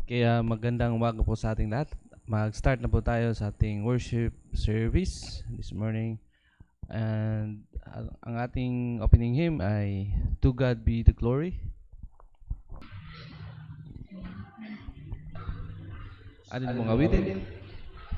Kaya magandang umaga po sa ating lahat. Mag-start na po tayo sa ating worship service this morning. And ang ating opening hymn ay To God Be the Glory. Ano yung mga awitin?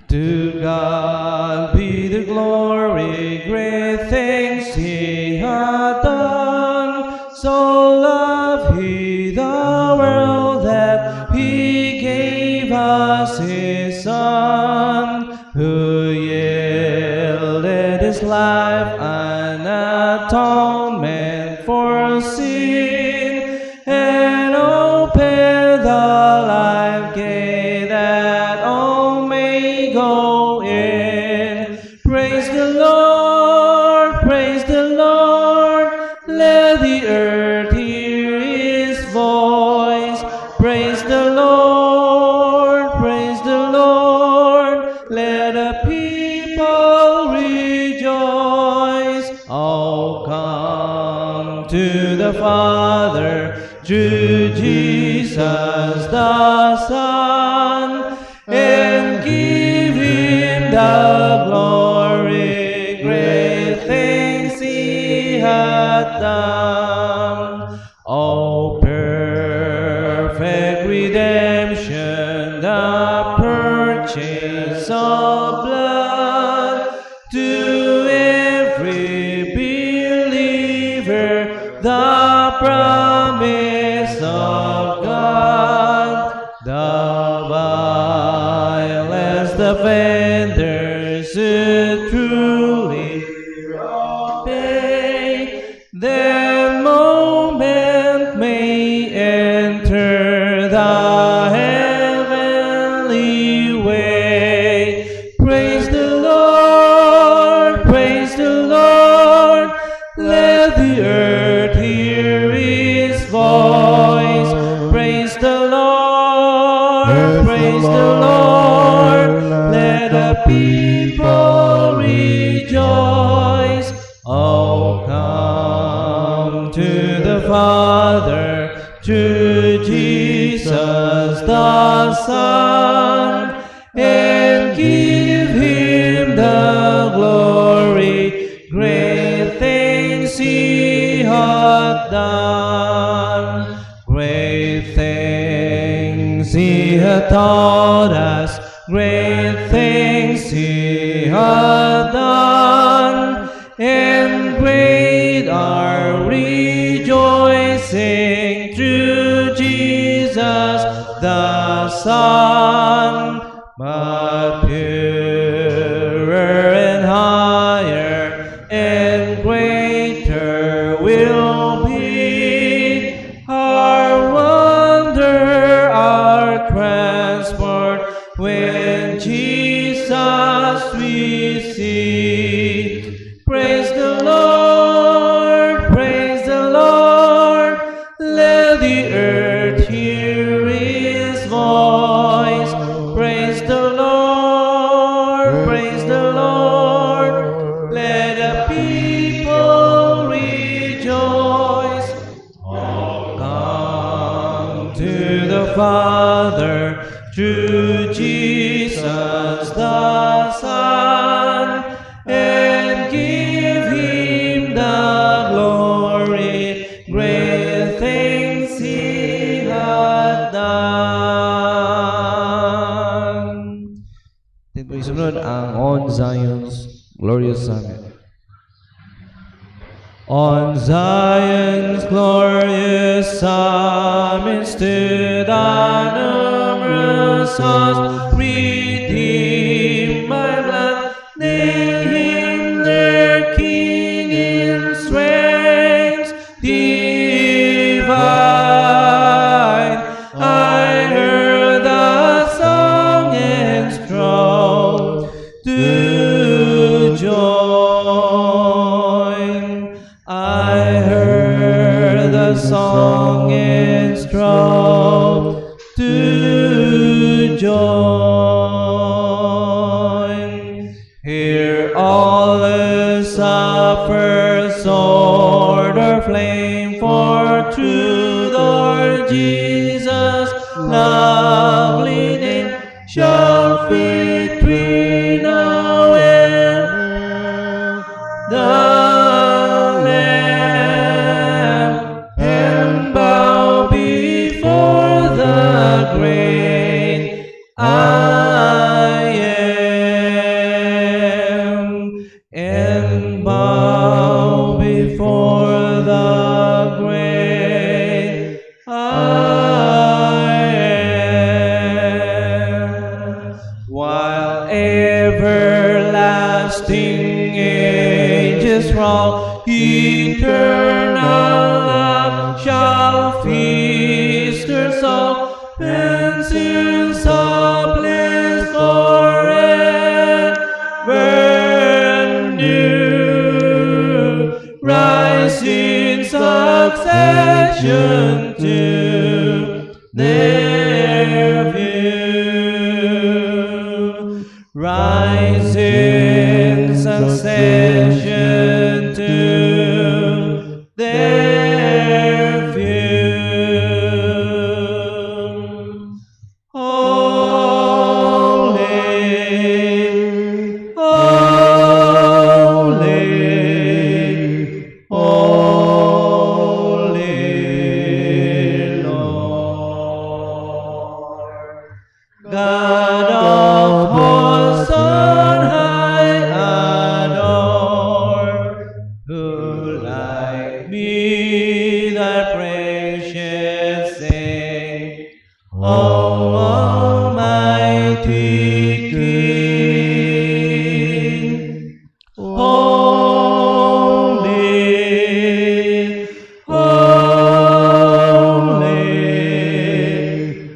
To God be the glory, great things He hath done. So loved He the world that He gave us His Son, who yielded His life an atonement for sin, and opened the life gate that all may go in. Praise the Lord, let the earth hear His voice. Praise the Lord, let the people rejoice. Oh, come to the Father through Jesus the Son, and give Him the glory, great things He hath done. Oh, perfect redemption, the purchase of blood, to every believer the promise of God. The vilest offenders should truly obey, their moment may enter the heavenly way. Praise the Lord, let the earth hear His voice. Praise the Lord, let the people rejoice. Oh, come to the Father, to Jesus the Son, and give Him the glory, great things He hath done. Great things He hath taught us, great things He hath done, and great our rejoicing through Jesus the Son. But purer and higher and greater will be our wonder, our transport, when Jesus we see. Praise the Lord, let the earth hear His voice. Praise the Lord, let the people rejoice. Oh, come to the Father through Jesus the Son, and give Him the glory, great things He hath done. Then po isunod ang On Zion's Glorious Summit. On Zion's glorious summit stood a numerous host, redeemed by blood, they hymn their King in strength divine. I heard the song and strove to join. I heard the song and strove to join. Here all the suffer sword or flame for truth, Lord Jesus, love shall victory now and the Lamb, and bow before the great I am, and bow before the great I am, while everlasting ages roll, eternal love shall feast her soul, and since bliss forever new, rise in succession to their view, rise in succession to their view. Holy, holy, holy Lord, God of hosts on high adore, who like me thy precious name, O Almighty King. Holy, holy,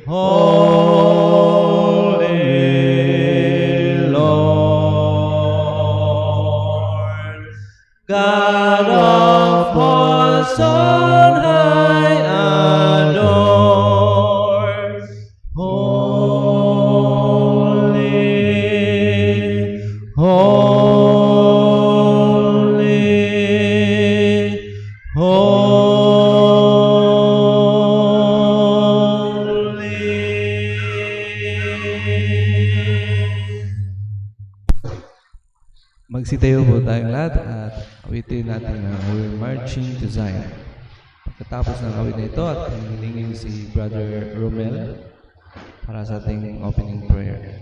holy Lord, God of hosts on high adore, holy, holy, holy. Magsitayo po tayong lahat at awitin natin ang We're Marching to Zion. Pagkatapos ng awit na ito at hilingin si Brother Romel para sa ating opening prayer.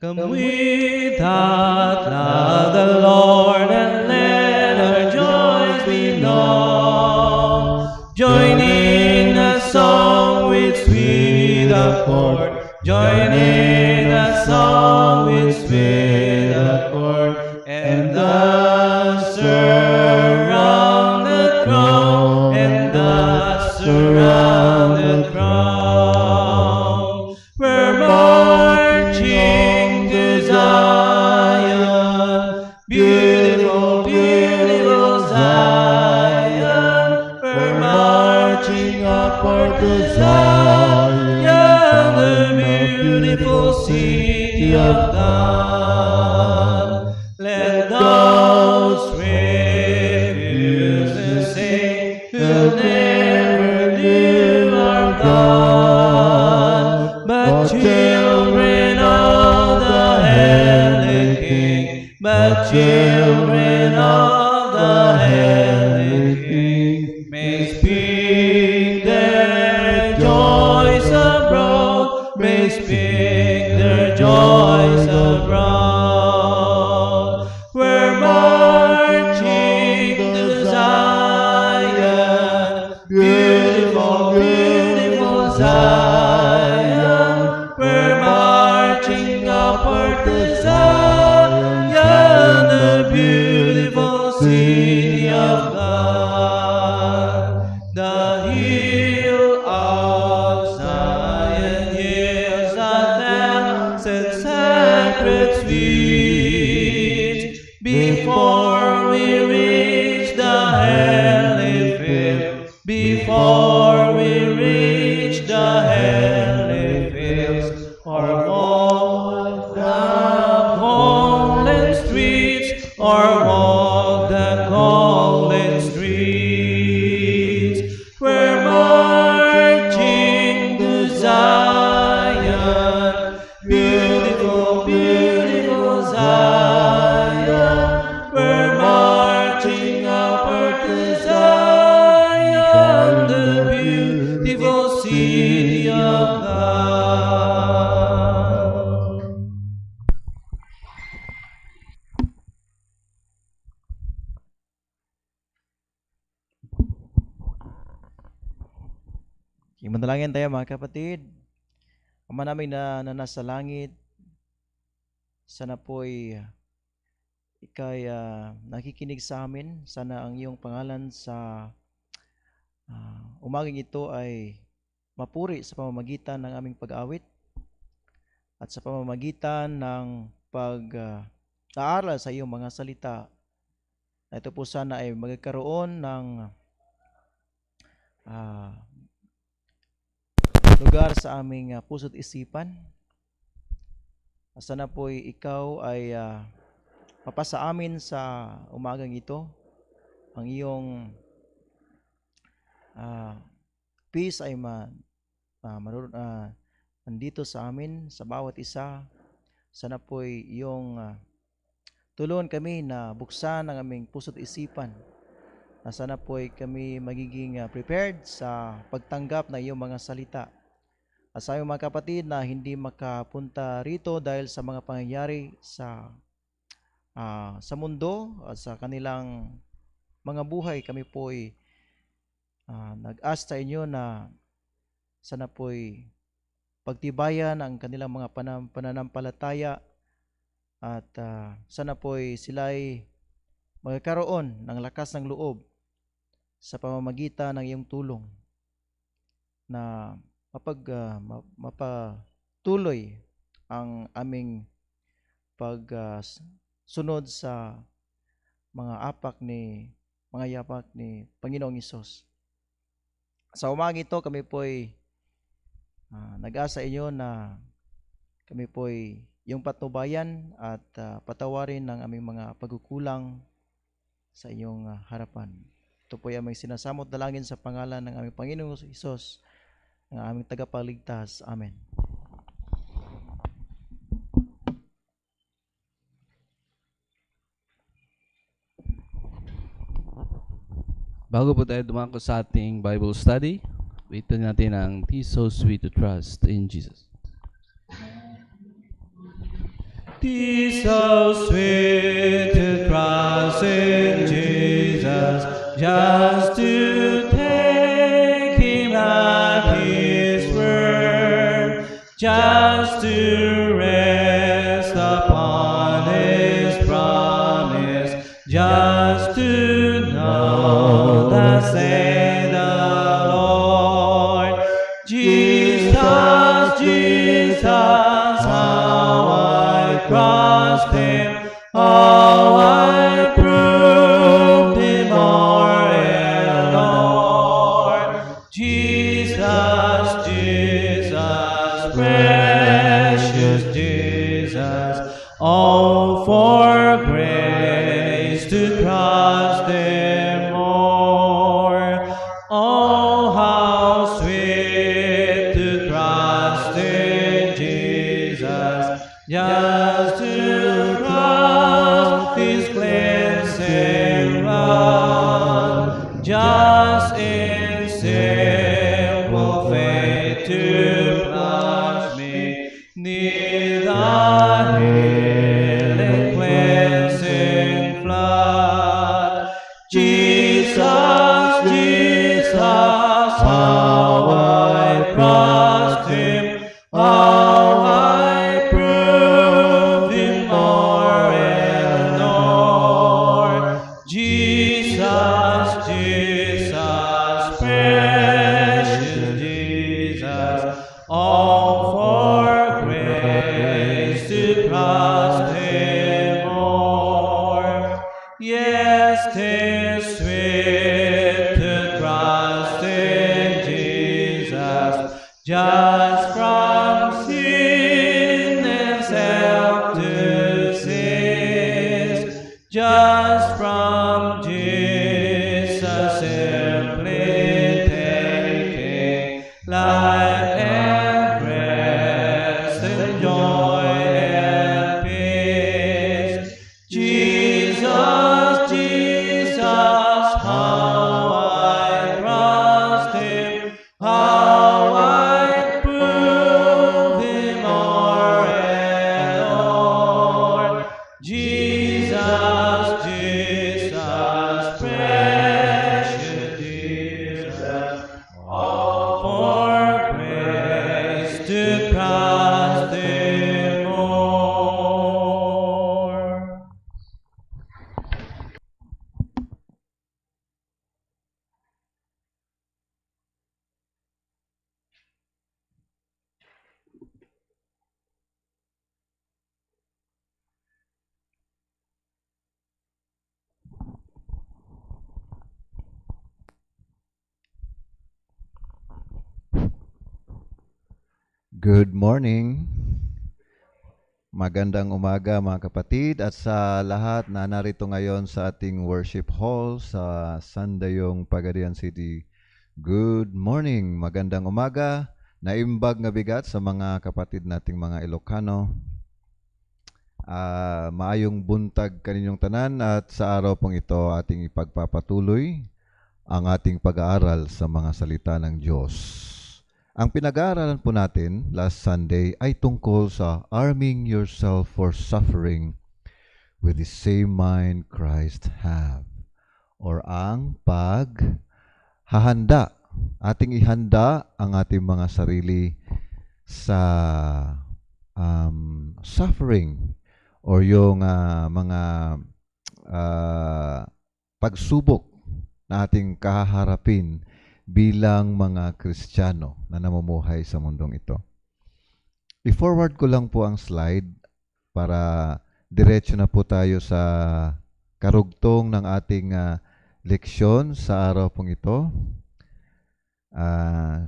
Come with us, love the Lord, and let our joys be known. Join in a song with sweet accord. Join in a song with sweet accord, and thus surround the throne, and thus surround the throne. We're marching to Zion, beautiful, beautiful Zion. We're marching upward to Zion, the beautiful city of God. Let those refuse to say we'll never leave our God, but children of the heavenly King, but children of the heavenly King, may speak their joys abroad, may speak their joys abroad. We're marching to Zion, beautiful, beautiful Zion. We're marching upward to Zion, the beautiful city of God. The hill of Zion, hills of tayo mga kapatid. Ama namin na nasa langit, sana po'y ikay nakikinig sa amin. Sana ang iyong pangalan sa umaging ito ay mapuri sa pamamagitan ng aming pag-awit at sa pamamagitan ng pag-aaral sa iyong mga salita. Na ito po sana ay magkaroon ng lugar sa aming puso't isipan. Sana po'y ikaw ay mapasa amin sa umagang ito. Ang iyong peace ay nandito sa amin, sa bawat isa. Sana po'y iyong tulungan kami na buksan ang aming puso't isipan. Na sana po'y kami magiging prepared sa pagtanggap ng iyong mga salita. At sa aming mga kapatid na hindi makapunta rito dahil sa mga pangyayari sa mundo at sa kanilang mga buhay, kami po'y nag-ask sa inyo na sana po'y pagtibayan ang kanilang mga pananampalataya at sana po'y sila'y magkaroon ng lakas ng loob sa pamamagitan ng iyong tulong na mapatuloy ang aming pagsunod sa mga yapak ni Panginoong Hesus. Sa umaga ito, kami po'y nag-asa inyo na kami po'y iyong patnubayan at patawarin ng aming mga pagkukulang sa iyong harapan. Ito po'y aming sinasamot dalangin sa pangalan ng aming Panginoong Hesus, ng aming tagapagligtas. Amen. Bago po tayo dumako sa ating Bible study, ito natin ang "'Tis so sweet to trust in Jesus." 'Tis so sweet to trust in Jesus, just to take Him at His word, just to rest upon His promise, just to know that say the Lord, Jesus, Jesus, how I trust Him, how I proved Him o'er and o'er. Jesus, Jesus, precious Jesus, oh, for grace to trust Him more. Oh, how sweet to trust in Jesus, just to trust His cleansing blood, just in simple faith to plunge me near the healing cleansing flood. Jesus, Jesus, how I trust Him, how I prove to cross them o'er. Good morning. Magandang umaga mga kapatid at sa lahat na narito ngayon sa ating worship hall sa Sandayong Pagadian City. Good morning. Magandang umaga. Naimbag nga bigat sa mga kapatid nating mga Ilocano. Maayong buntag kaninyong tanan at sa araw pong ito ating ipagpapatuloy ang ating pag-aaral sa mga salita ng Diyos. Ang pinag-aaralan po natin last Sunday ay tungkol sa arming yourself for suffering with the same mind Christ have. Or ang paghahanda. Ating ihanda ang ating mga sarili sa suffering or yung mga pagsubok na ating kaharapin bilang mga Kristiyano na namumuhay sa mundong ito. I-forward ko lang po ang slide para diretso na po tayo sa karugtong ng ating leksyon sa araw pong ito.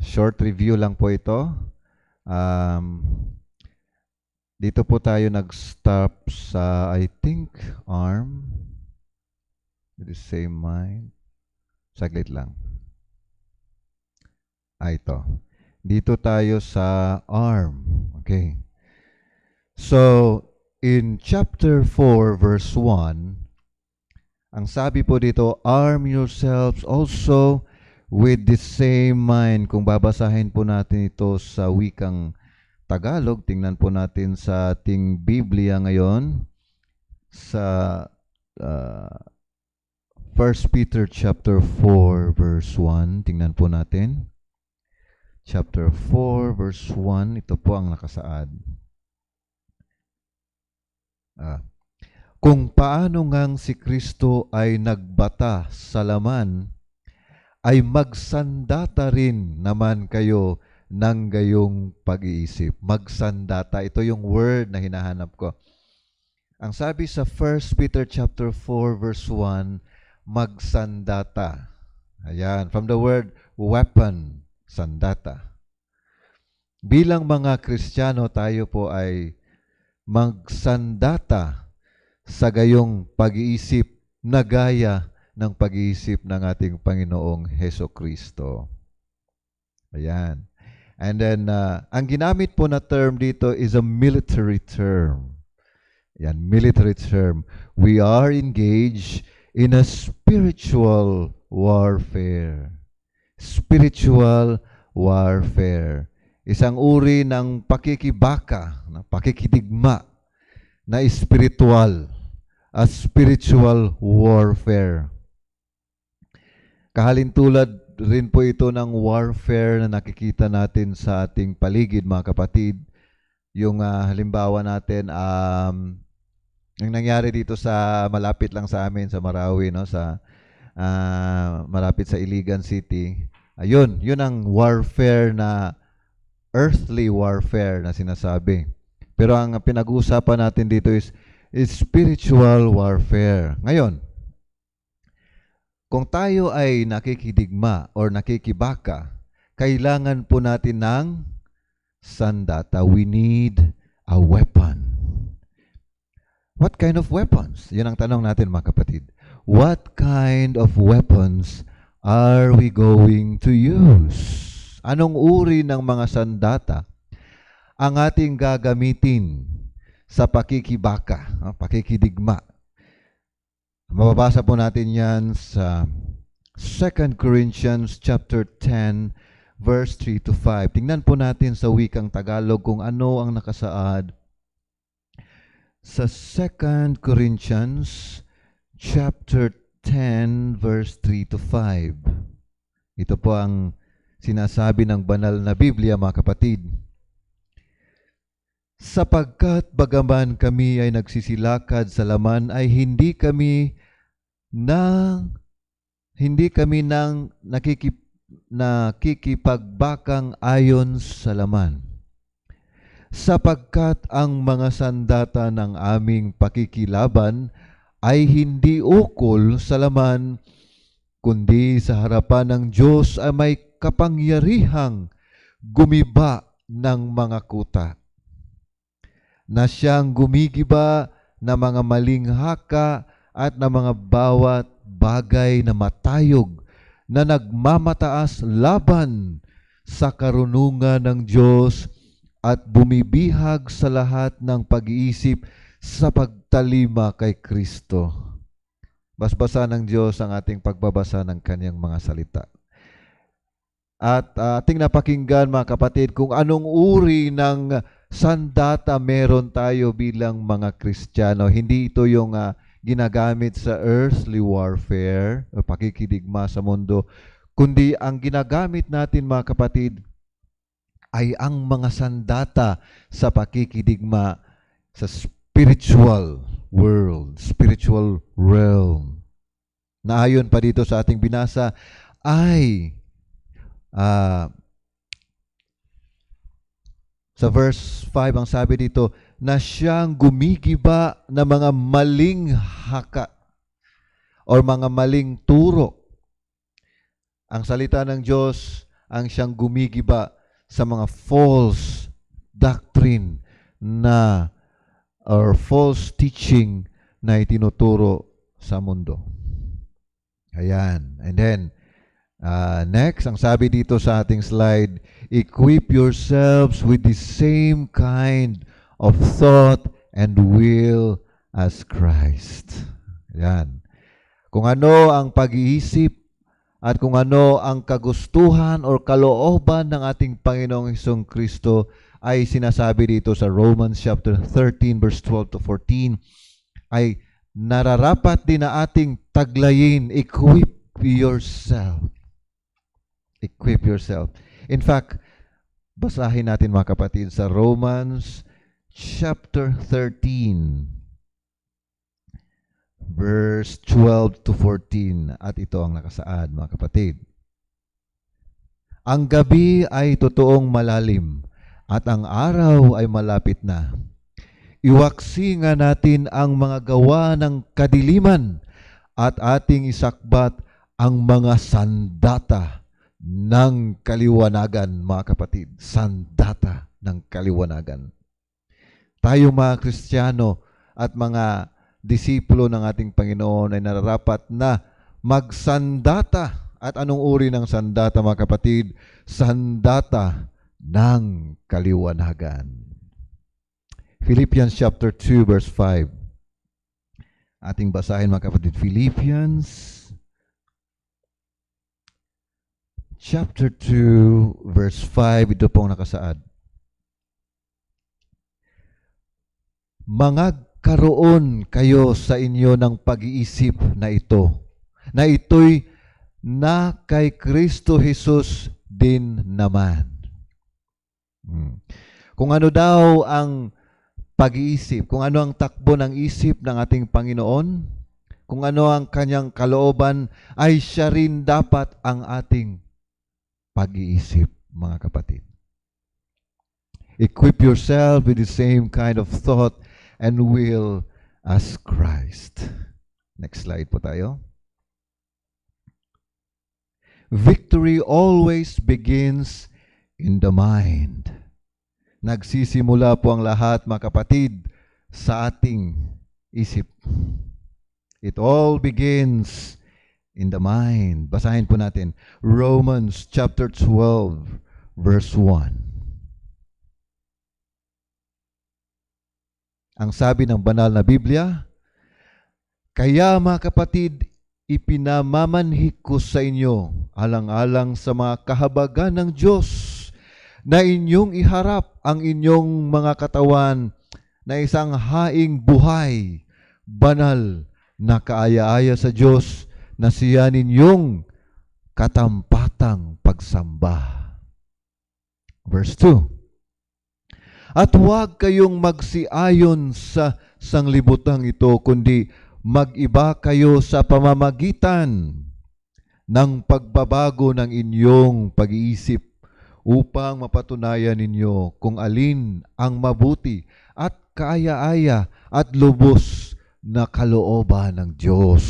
Short review lang po ito. Dito po tayo nag-stop sa, I think, arm with the same mind. Saglit lang. Ito. Dito tayo sa arm. Okay. So, in chapter 4, verse 1, ang sabi po dito, arm yourselves also with the same mind. Kung babasahin po natin ito sa wikang Tagalog, tingnan po natin sa ating Biblia ngayon sa 1 Peter chapter 4, verse 1. Tingnan po natin. Chapter 4, verse 1, ito po ang nakasaad. Kung paano ngang si Kristo ay nagbata sa laman, ay magsandata rin naman kayo ng gayong pag-iisip. Magsandata, ito yung word na hinahanap ko. Ang sabi sa 1 Peter chapter 4, verse 1, magsandata. Ayan, from the word weapon, sandata. Bilang mga Kristiyano, tayo po ay magsandata sa gayong pag-iisip na gaya ng pag-iisip ng ating Panginoong Hesukristo. Ayan. And then, ang ginamit po na term dito is a military term. Ayan, military term. We are engaged in a spiritual warfare. Spiritual warfare. Isang uri ng pakikibaka, pakikidigma na spiritual, a spiritual warfare. Kahalintulad rin po ito ng warfare na nakikita natin sa ating paligid, mga kapatid. Yung halimbawa natin, yung nangyari dito sa malapit lang sa amin, sa Marawi, no? Sa malapit sa Iligan City. Ayun, yun ang warfare na earthly warfare na sinasabi. Pero ang pinag-uusapan natin dito is spiritual warfare. Ngayon, kung tayo ay nakikidigma or nakikibaka, kailangan po natin ng sandata. We need a weapon. What kind of weapons? Yan ang tanong natin, mga kapatid. What kind of weapons are we going to use? Anong uri ng mga sandata ang ating gagamitin sa pakikibaka, pakikidigma? Mababasa po natin yan sa 2 Corinthians chapter 10, verse 3 to 5. Tingnan po natin sa wikang Tagalog kung ano ang nakasaad sa 2 Corinthians chapter 10, verse 3 to 5. Ito po ang sinasabi ng banal na Biblia, mga kapatid. Sapagkat bagaman kami ay nagsisilakad sa laman ay hindi kami nang nakikipagbakang ayon sa laman. Sapagkat ang mga sandata ng aming pakikilaban ay hindi ukol sa laman, kundi sa harapan ng Diyos ay may kapangyarihang gumiba ng mga kuta, na siyang gumigiba na mga maling haka at na mga bawat bagay na matayog na nagmamataas laban sa karunungan ng Diyos at bumibihag sa lahat ng pag-iisip sa pagtalima kay Kristo. Basbasa ng Diyos ang ating pagbabasa ng kanyang mga salita. At ating napakinggan mga kapatid kung anong uri ng sandata meron tayo bilang mga Kristiyano. Hindi ito yung ginagamit sa earthly warfare o pakikidigma sa mundo, kundi ang ginagamit natin mga kapatid ay ang mga sandata sa pakikidigma sa spiritual world, spiritual realm. Na ayon pa dito sa ating binasa ay sa verse 5 ang sabi dito, na siyang gumigiba ng mga maling haka o mga maling turo. Ang salita ng Diyos ang siyang gumigiba sa mga false doctrine na or false teaching na itinuturo sa mundo. Ayan. And then, next, ang sabi dito sa ating slide, equip yourselves with the same kind of thought and will as Christ. Ayan. Kung ano ang pag-iisip at kung ano ang kagustuhan o kalooban ng ating Panginoong Hesung Kristo ay sinasabi dito sa Romans chapter 13 verse 12 to 14 ay nararapat din na ating taglayin, equip yourself. Equip yourself. In fact, basahin natin mga kapatid sa Romans chapter 13 verse 12 to 14 at ito ang nakasaad mga kapatid. Ang gabi ay totoong malalim at ang araw ay malapit na. Iwaksi nga natin ang mga gawa ng kadiliman at ating isakbat ang mga sandata ng kaliwanagan, mga kapatid. Sandata ng kaliwanagan. Tayo mga Kristiyano at mga disipulo ng ating Panginoon ay nararapat na magsandata. At anong uri ng sandata mga kapatid? Sandata ng kaliwanagan. Philippians chapter 2 verse 5. Ating basahin mga kapatid. Philippians chapter 2 verse 5. Ito pong nakasaad. Mangagkaroon kayo sa inyo ng pag-iisip na ito, na ito'y na kay Kristo Jesus din naman. Kung ano daw ang pag-iisip, kung ano ang takbo ng isip ng ating Panginoon, kung ano ang kanyang kalooban, ay siya rin dapat ang ating pag-iisip, mga kapatid. Equip yourself with the same kind of thought and will as Christ. Next slide po tayo. Victory always begins in the mind. Nagsisimula po ang lahat, mga kapatid, sa ating isip. It all begins in the mind. Basahin po natin. Romans chapter 12, verse 1. Ang sabi ng banal na Biblia, kaya mga kapatid, ipinamamanhik ko sa inyo alang-alang sa mga kahabagan ng Diyos na inyong iharap ang inyong mga katawan na isang haing buhay, banal na kaaya-aya sa Diyos na siya ninyong katampatang pagsamba. Verse 2. At huwag kayong magsiayon sa sanglibutang ito, kundi mag-iba kayo sa pamamagitan ng pagbabago ng inyong pag-iisip upang mapatunayan ninyo kung alin ang mabuti at kaaya-aya at lubos na kalooban ng Diyos.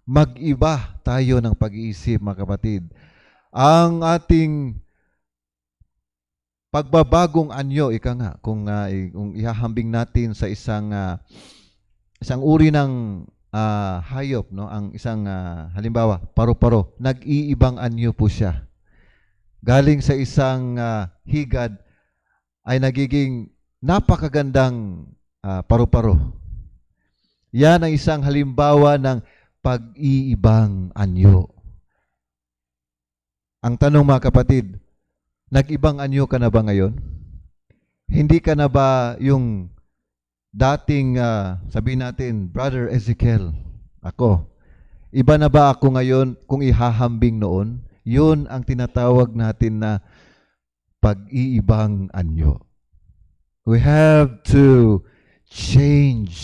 Mag-iba tayo ng pag-iisip, mga kapatid. Ang ating pagbabagong anyo, ika nga, kung ihahambing natin sa isang uri ng hayop, no? Ang isang halimbawa, paru-paro, nag-iibang anyo po siya. Galing sa isang higad ay nagiging napakagandang paru-paro. Yan ang isang halimbawa ng pag-iibang anyo. Ang tanong, mga kapatid, nag-ibang anyo ka na ba ngayon? Hindi ka na ba yung dating, sabihin natin, Brother Ezekiel, ako, iba na ba ako ngayon kung ihahambing noon? Yun ang tinatawag natin na pag-iibang anyo. We have to change.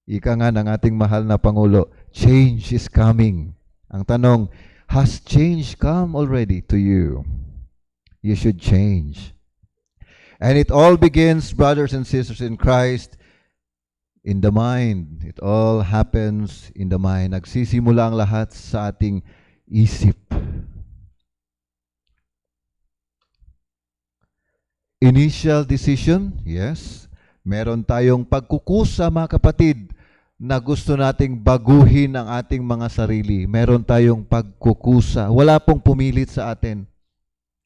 Ika nga ng ating mahal na Pangulo, change is coming. Ang tanong, has change come already to you? You should change. And it all begins, brothers and sisters in Christ, in the mind. It all happens in the mind. Nagsisimula ang lahat sa ating isip. Initial decision, yes. Meron tayong pagkukusa, mga kapatid, na gusto nating baguhin ang ating mga sarili. Meron tayong pagkukusa. Wala pong pumilit sa atin.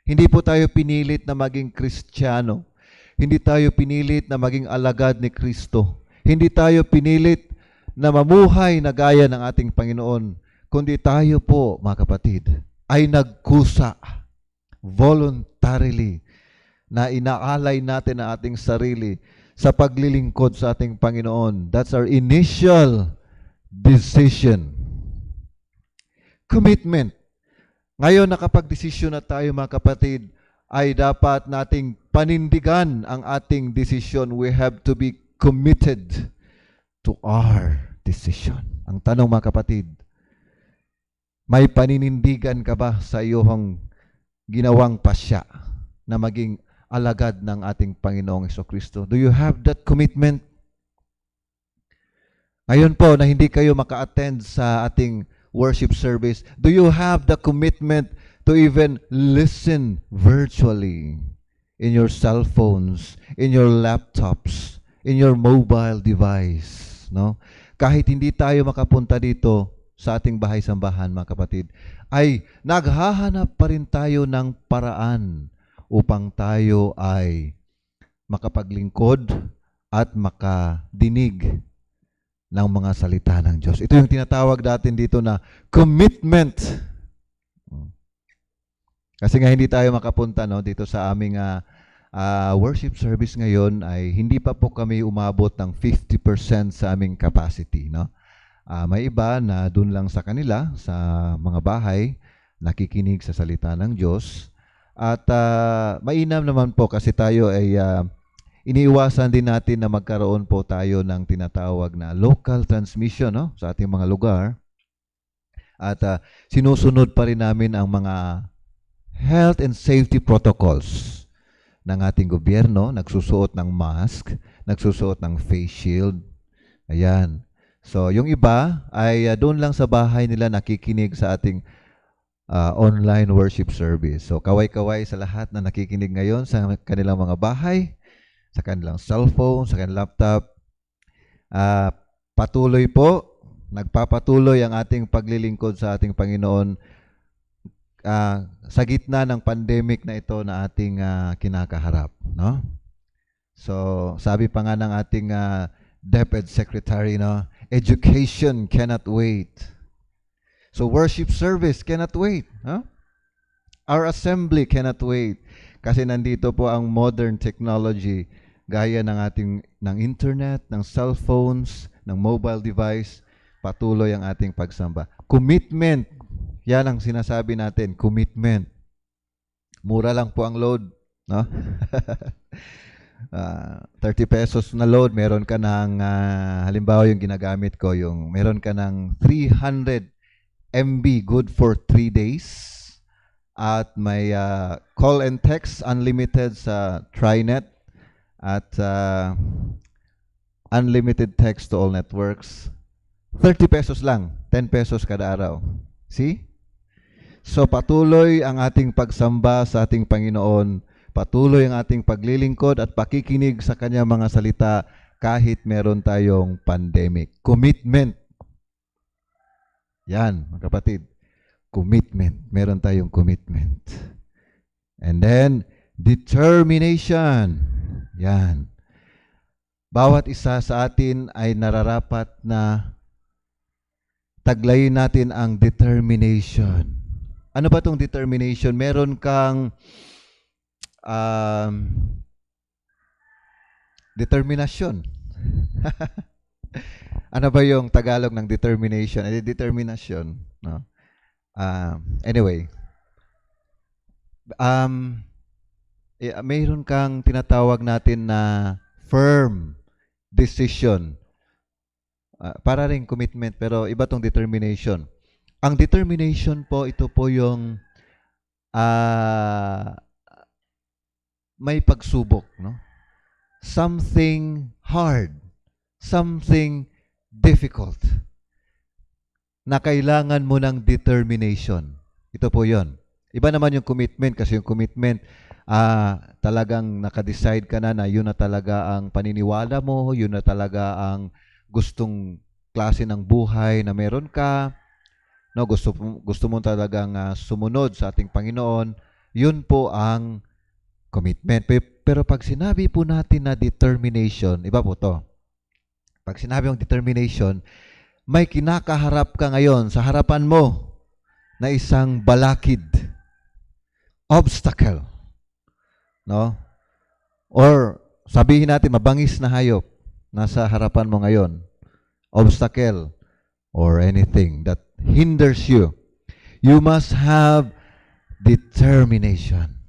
Hindi po tayo pinilit na maging Kristiyano. Hindi tayo pinilit na maging alagad ni Kristo. Hindi tayo pinilit na mamuhay na gaya ng ating Panginoon. Kundi tayo po, mga kapatid, ay nagkusa voluntarily na inaalay natin ang ating sarili sa paglilingkod sa ating Panginoon. That's our initial decision. Commitment. Ngayon, nakapag-desisyon na tayo, mga kapatid, ay dapat nating panindigan ang ating desisyon. We have to be committed to our decision. Ang tanong, mga kapatid, may paninindigan ka ba sa iyong ginawang pasya na maging alagad ng ating Panginoong Jesucristo? Do you have that commitment? Ngayon po na hindi kayo maka-attend sa ating worship service, do you have the commitment to even listen virtually in your cell phones, in your laptops, in your mobile device? No? Kahit hindi tayo makapunta dito sa ating bahay-sambahan, mga kapatid, ay naghahanap pa rin tayo ng paraan upang tayo ay makapaglingkod at makadinig ng mga salita ng Diyos. Ito yung tinatawag natin dito na commitment. Kasi nga hindi tayo makapunta, no, dito sa aming worship service ngayon, ay hindi pa po kami umabot ng 50% sa aming capacity. No? May iba na dun lang sa kanila, sa mga bahay, nakikinig sa salita ng Diyos. At mainam naman po kasi tayo ay iniiwasan din natin na magkaroon po tayo ng tinatawag na local transmission, no, sa ating mga lugar. At sinusunod pa rin namin ang mga health and safety protocols ng ating gobyerno. Nagsusuot ng mask, nagsusuot ng face shield. Ayan. So, yung iba ay doon lang sa bahay nila nakikinig sa ating online worship service. So, kaway-kaway sa lahat na nakikinig ngayon sa kanilang mga bahay, sa kanilang cellphone, sa kanilang laptop. Patuloy po, nagpapatuloy ang ating paglilingkod sa ating Panginoon sa gitna ng pandemic na ito na ating kinakaharap. No? So, sabi pa nga ng ating DepEd Secretary, no, education cannot wait. So, worship service cannot wait. Huh? Our assembly cannot wait. Kasi nandito po ang modern technology gaya ng internet, ng cellphones, ng mobile device, patuloy ang ating pagsamba. Commitment. Yan ang sinasabi natin, commitment. Mura lang po ang load. no? 30 pesos na load, meron ka ng, halimbawa yung ginagamit ko, yung meron ka ng 300 MB good for 3 days. At may call and text unlimited sa TriNet. At unlimited text to all networks. 30 pesos lang, 10 pesos kada araw. See? So patuloy ang ating pagsamba sa ating Panginoon, patuloy ang ating paglilingkod at pakikinig sa kanyang mga salita kahit meron tayong pandemic. Commitment. Yan, mga kapatid. Commitment. Meron tayong commitment. And then, determination. Yan. Bawat isa sa atin ay nararapat na taglayin natin ang determination. Ano ba itong determination? Meron kang determinasyon. Ano ba yung Tagalog ng determination? Determinasyon. No? Anyway, mayroon kang tinatawag natin na firm decision. Para rin commitment, pero iba tong determination. Ang determination po, ito po yung may pagsubok, no? Something hard, something difficult, na kailangan mo ng determination. Ito po yon. Iba naman yung commitment, kasi yung commitment, talagang nakadecide ka na yun na talaga ang paniniwala mo, yun na talaga ang gustong klase ng buhay na meron ka. No, gusto mo talagang sumunod sa ating Panginoon, yun po ang commitment. Pero pag sinabi po natin na determination, iba po to. Pag sinabi mong determination, may kinakaharap ka ngayon sa harapan mo na isang balakid, obstacle, no? Or sabihin natin mabangis na hayop nasa harapan mo ngayon, obstacle or anything that hinders you. You must have determination.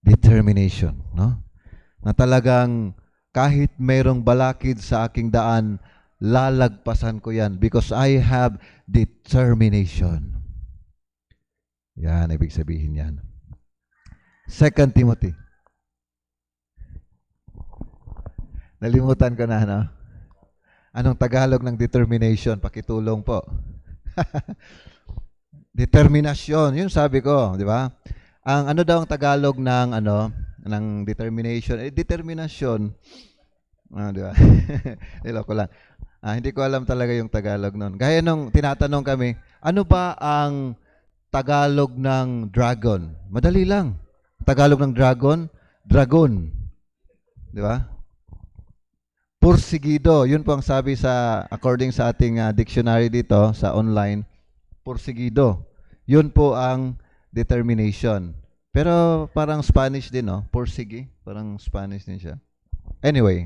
Determination, no? Na talagang kahit mayroong balakid sa aking daan, lalagpasan ko yan because I have determination. Yan, ibig sabihin yan. 2 Timothy. Nalimutan ko na, no? Anong Tagalog ng determination? Pakitulong po. Determinasyon, yun sabi ko, di ba? Ang ano daw ang Tagalog ng ng determination? Determinasyon. Di ba? Niloko lang. Hindi ko alam talaga yung Tagalog noon. Gaya nung tinatanong kami, ano ba ang Tagalog ng dragon? Madali lang. Tagalog ng dragon, dragon. Di ba? Porsigido. Yun po ang sabi according sa ating dictionary dito sa online, porsigido. Yun po ang determination. Pero parang Spanish din, no? Porsigi. Parang Spanish din siya. Anyway,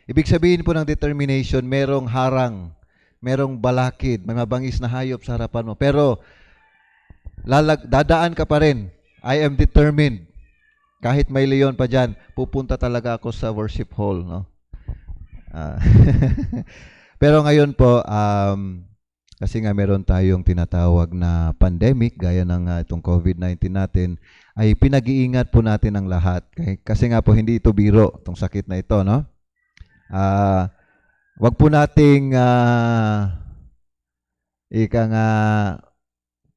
ibig sabihin po ng determination, merong harang, merong balakid, may mabangis na hayop sa harapan mo. Pero dadaan ka pa rin. I am determined. Kahit may leon pa dyan, pupunta talaga ako sa worship hall, no? Pero ngayon po, kasi nga meron tayong tinatawag na pandemic, gaya ng itong COVID-19 natin, ay pinag-iingat po natin ang lahat. Kasi nga po, hindi ito biro, itong sakit na ito, no? Wag po nating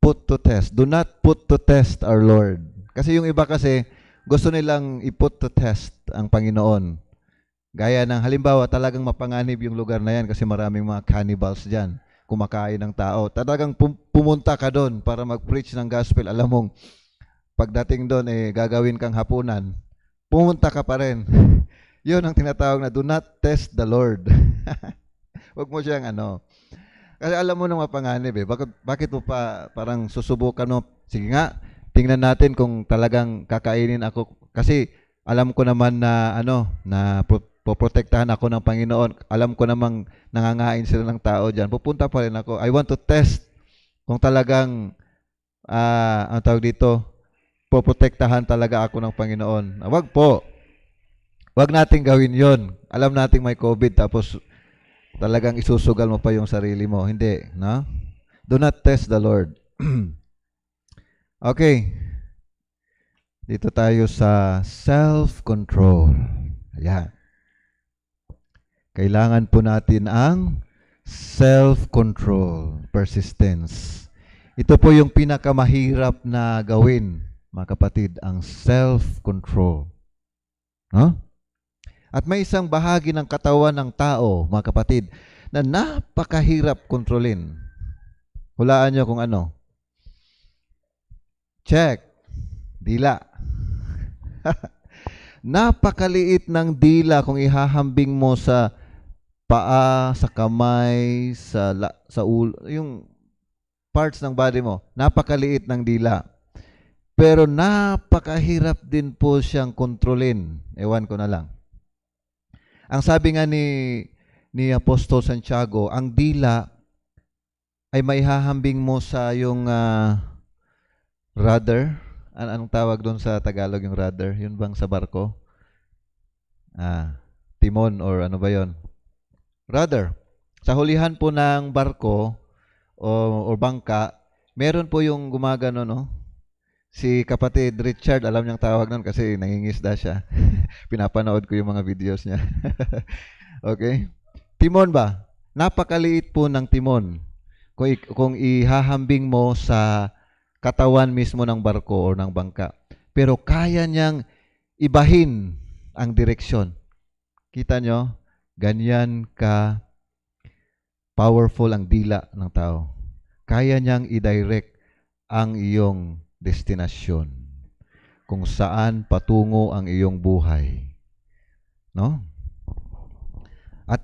put to test. Do not put to test our Lord. Kasi yung iba kasi, gusto nilang i-put to test ang Panginoon. Gaya ng halimbawa, talagang mapanganib yung lugar na yan kasi maraming mga cannibals dyan, kumakain ng tao. Talagang pumunta ka doon para mag-preach ng gospel. Alam mong, pagdating doon, gagawin kang hapunan. Pumunta ka pa rin. Yun ang tinatawag na, do not test the Lord. Huwag mo siyang Kasi alam mo nang mapanganib Bakit mo pa parang susubukan mo? Sige nga, tingnan natin kung talagang kakainin ako. Kasi alam ko naman na na poprotektahan ako ng Panginoon. Alam ko namang nangangain sila ng tao dyan. Pupunta pa rin ako. I want to test kung talagang, ang tawag dito, poprotektahan talaga ako ng Panginoon. Wag po. Wag nating gawin yon. Alam nating may COVID tapos talagang isusugal mo pa yung sarili mo. Hindi, no? Do not test the Lord. Okay. Dito tayo sa self-control. Ayan. Kailangan po natin ang self-control, persistence. Ito po yung pinakamahirap na gawin, mga kapatid, ang self-control. No? At may isang bahagi ng katawan ng tao, mga kapatid, na napakahirap kontrolin. Hulaan nyo kung ano. Check. Dila. Napakaliit ng dila kung ihahambing mo sa paa, sa kamay, sa ulo, yung parts ng body mo. Napakaliit ng dila. Pero napakahirap din po siyang kontrolin. Ewan ko na lang. Ang sabi nga ni Apostol Santiago, ang dila ay maihahambing mo sa yung rudder. Anong tawag doon sa Tagalog yung rudder? Yun bang sa barko? Timon or ano ba yon? Rudder. Sa hulihan po ng barko o bangka, meron po yung gumagano, no? Si kapatid Richard, alam niyang tawag nun kasi nangingisda siya. Pinapanood ko yung mga videos niya. Okay? Timon ba? Napakaliit po ng timon. Kung ihahambing mo sa katawan mismo ng barko o ng bangka. Pero kaya niyang ibahin ang direksyon. Kita nyo? Ganyan ka powerful ang dila ng tao. Kaya niyang i-direct ang iyong destinasyon, kung saan patungo ang iyong buhay, no? At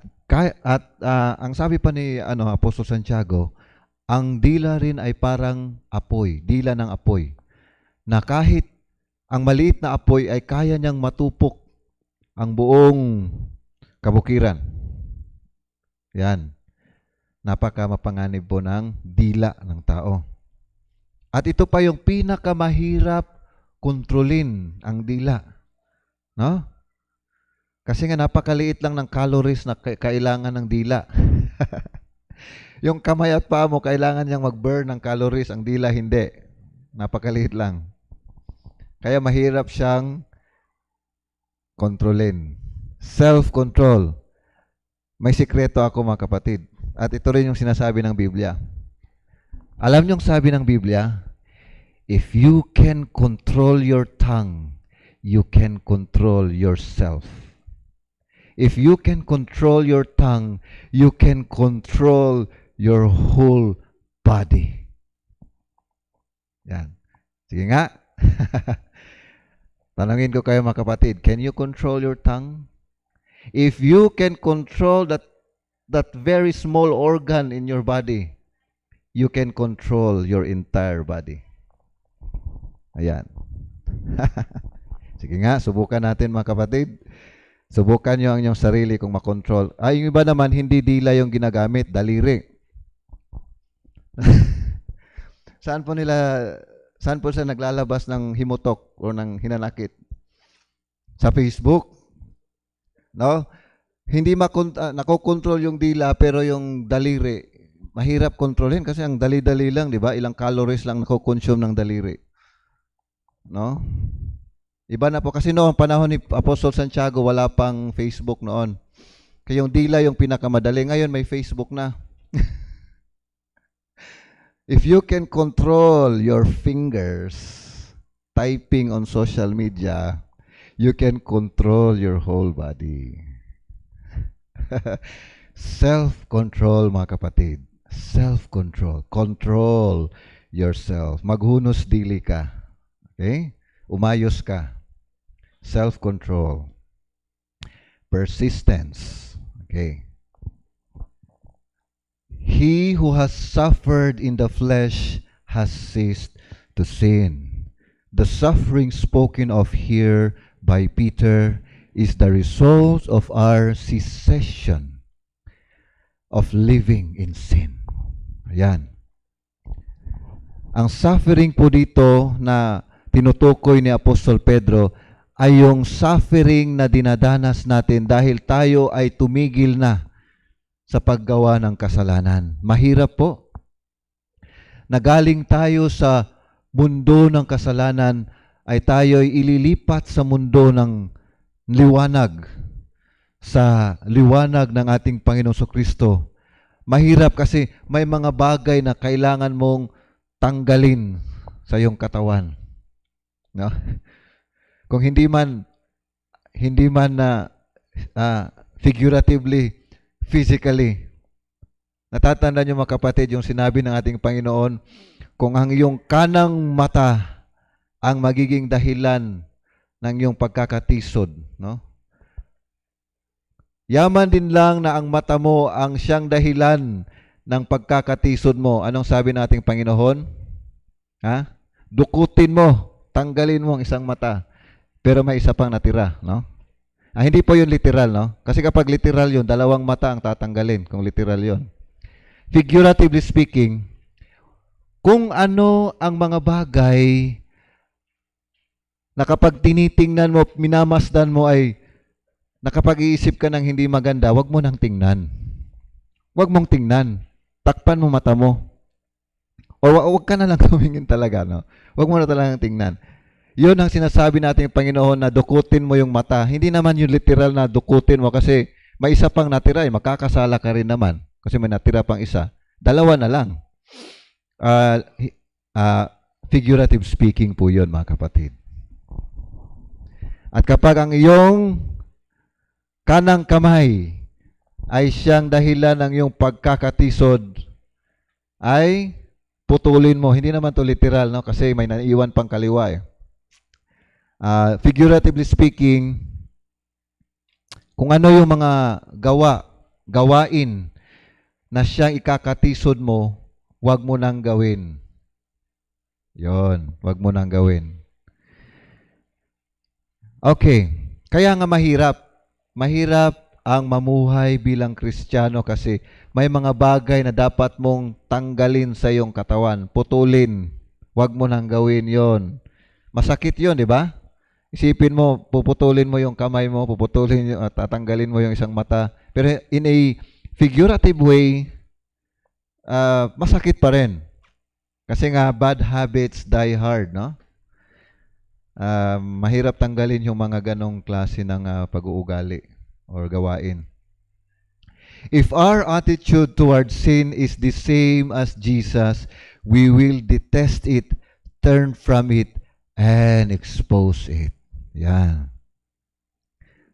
ang sabi pa ni Apostol Santiago, ang dila rin ay parang apoy, dila ng apoy, na kahit ang maliit na apoy ay kaya niyang matupok ang buong kabukiran. Yan. Napaka mapanganib po ng dila ng tao. At ito pa yung pinakamahirap kontrolin ang dila. No? Kasi nga napakaliit lang ng calories na kailangan ng dila. Yung kamay at paa mo, kailangan niyang mag-burn ng calories. Ang dila, hindi. Napakaliit lang. Kaya mahirap siyang kontrolin. Self-control. May sikreto ako, mga kapatid. At ito rin yung sinasabi ng Biblia. Alam niyong sabi ng Biblia, if you can control your tongue, you can control yourself. If you can control your tongue, you can control your whole body. Yan. Sige nga. Tanungin ko kayo, mga kapatid, can you control your tongue? If you can control that very small organ in your body, you can control your entire body. Ayan. Sige nga, subukan natin, mga kapatid. Subukan nyo ang inyong sarili kung makontrol. Yung iba naman, hindi dila yung ginagamit, daliri. Saan po sila naglalabas ng himutok o ng hinanakit? Sa Facebook. No? Hindi nakokontrol yung dila, pero yung daliri, mahirap kontrolin kasi ang dali-dali lang, di ba? Ilang calories lang nako-consume ng daliri. No? Iba na po kasi noong panahon ni Apostol Santiago, wala pang Facebook noon. Kaya yung dila yung pinakamadali. Ngayon may Facebook na. If you can control your fingers typing on social media, you can control your whole body. Self-control, mga kapatid. Self-control. Control yourself. Maghunos dili ka. Okay? Umayos ka. Self-control. Persistence. Okay. He who has suffered in the flesh has ceased to sin. The suffering spoken of here by Peter is the result of our cessation of living in sin. Ayan. Ang suffering po dito na tinutukoy ni Apostol Pedro ay yung suffering na dinadanas natin dahil tayo ay tumigil na sa paggawa ng kasalanan. Mahirap po. Nagaling tayo sa mundo ng kasalanan ay tayo'y ililipat sa mundo ng liwanag, sa liwanag ng ating Panginoong Kristo. Mahirap kasi may mga bagay na kailangan mong tanggalin sa iyong katawan. No? Kung hindi man na figuratively, physically. Natatandaan niyo mga kapatid yung sinabi ng ating Panginoon, kung ang iyong kanang mata ang magiging dahilan ng iyong pagkakatisod, no? Yaman din lang na ang mata mo ang siyang dahilan ng pagkakatisod mo. Anong sabi ng ating Panginoon? Dukutin mo, tanggalin mo ang isang mata. Pero may isa pang natira, no? Hindi po yun literal, no? Kasi kapag literal yun, dalawang mata ang tatanggalin kung literal yun. Figuratively speaking, kung ano ang mga bagay na kapag tinitingnan mo, minamasdan mo ay nakapag-iisip ka ng hindi maganda, wag mo nang tingnan. Wag mong tingnan. Takpan mo mata mo. O wag ka na lang tumingin talaga, no? Wag mo na talagang tingnan. Yun ang sinasabi natin Panginoon na dukutin mo yung mata. Hindi naman yung literal na dukutin mo kasi may isa pang natira, makakasala ka rin naman kasi may natira pang isa. Dalawa na lang. Figurative speaking po yun, mga kapatid. At kapag ang iyong kanang kamay ay siyang dahilan ng iyong pagkakatisod, ay putulin mo. Hindi naman to literal, no? Kasi may naiwan pang kaliwa eh. Figuratively speaking, kung ano yung mga gawain na siyang ikakatisod mo, wag mo nang gawin. Yon, wag mo nang gawin. Okay, kaya nga mahirap. Mahirap ang mamuhay bilang Kristiyano kasi may mga bagay na dapat mong tanggalin sa iyong katawan, putulin. Wag mo nang gawin yon. Masakit yon, di ba? Isipin mo, puputulin mo yung kamay mo, tatanggalin mo yung isang mata. Pero in a figurative way, masakit pa rin. Kasi nga, bad habits die hard, no? Mahirap tanggalin yung mga ganong klase ng pag-uugali or gawain. If our attitude towards sin is the same as Jesus, we will detest it, turn from it, and expose it. Yan.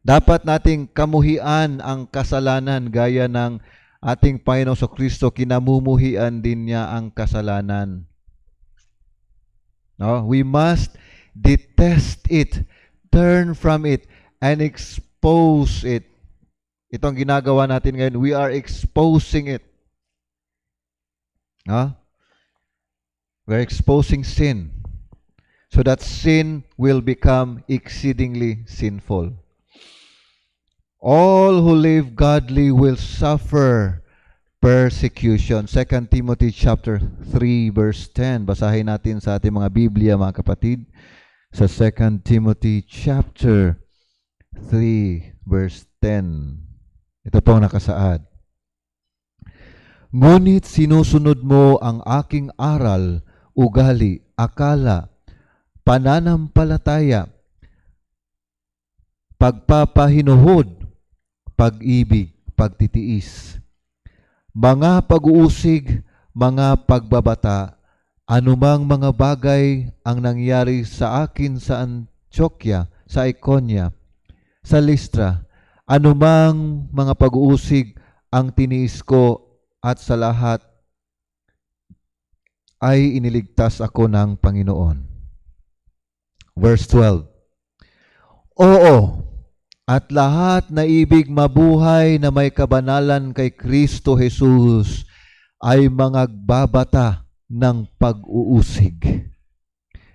Dapat nating kamuhian ang kasalanan gaya ng ating Panginoong Kristo, kinamumuhian din niya ang kasalanan. No? We must detest it, turn from it, and expose it. Ito ang ginagawa natin ngayon. We are exposing it. No? We're exposing sin, so that sin will become exceedingly sinful. All who live godly will suffer persecution. 2 Timothy chapter 3 verse 10. Basahin natin sa ating mga Biblia, mga kapatid. Sa 2 Timothy chapter 3 verse 10. Ito po ang nakasaad. Ngunit sinusunod mo ang aking aral, ugali, akala, pananampalataya, pagpapahinuhod, pag-ibig, pagtitiis, mga pag-uusig, mga pagbabata, anumang mga bagay ang nangyari sa akin sa Antioquia, sa Iconia, sa Listra, anumang mga pag-uusig ang tiniis ko at sa lahat ay iniligtas ako ng Panginoon. Verse 12. Oo, at lahat na ibig mabuhay na may kabanalan kay Kristo Jesus ay mangagbabata ng pag-uusig.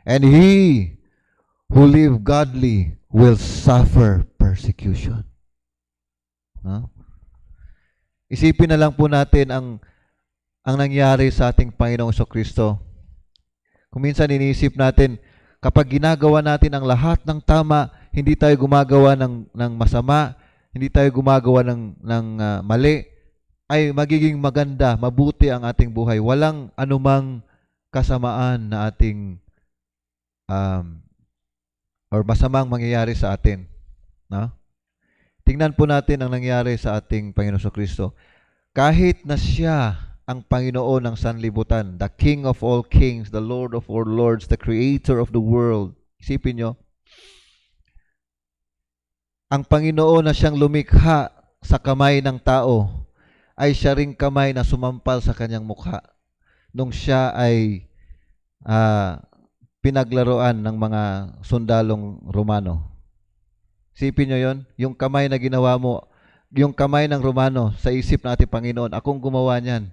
And he who live godly will suffer persecution. No? Isipin na lang po natin ang nangyari sa ating Panginoong Kristo. Kung minsan iniisip natin, Kapag ginagawa natin ang lahat ng tama, hindi tayo gumagawa ng masama, hindi tayo gumagawa ng mali, ay magiging maganda, mabuti ang ating buhay. Walang anumang kasamaan na ating or masamang mangyayari sa atin. No? Tingnan po natin ang nangyari sa ating Panginoon Kristo. Kahit na siya ang Panginoon ng sanlibutan, the King of all kings, the Lord of all lords, the Creator of the world. Isipin nyo, ang Panginoon na siyang lumikha sa kamay ng tao, ay siya ring kamay na sumampal sa kanyang mukha nung siya ay pinaglaruan ng mga sundalong Romano. Isipin nyo yon, yung kamay na ginawa mo, yung kamay ng Romano sa isip natin, Panginoon, akong gumawa niyan.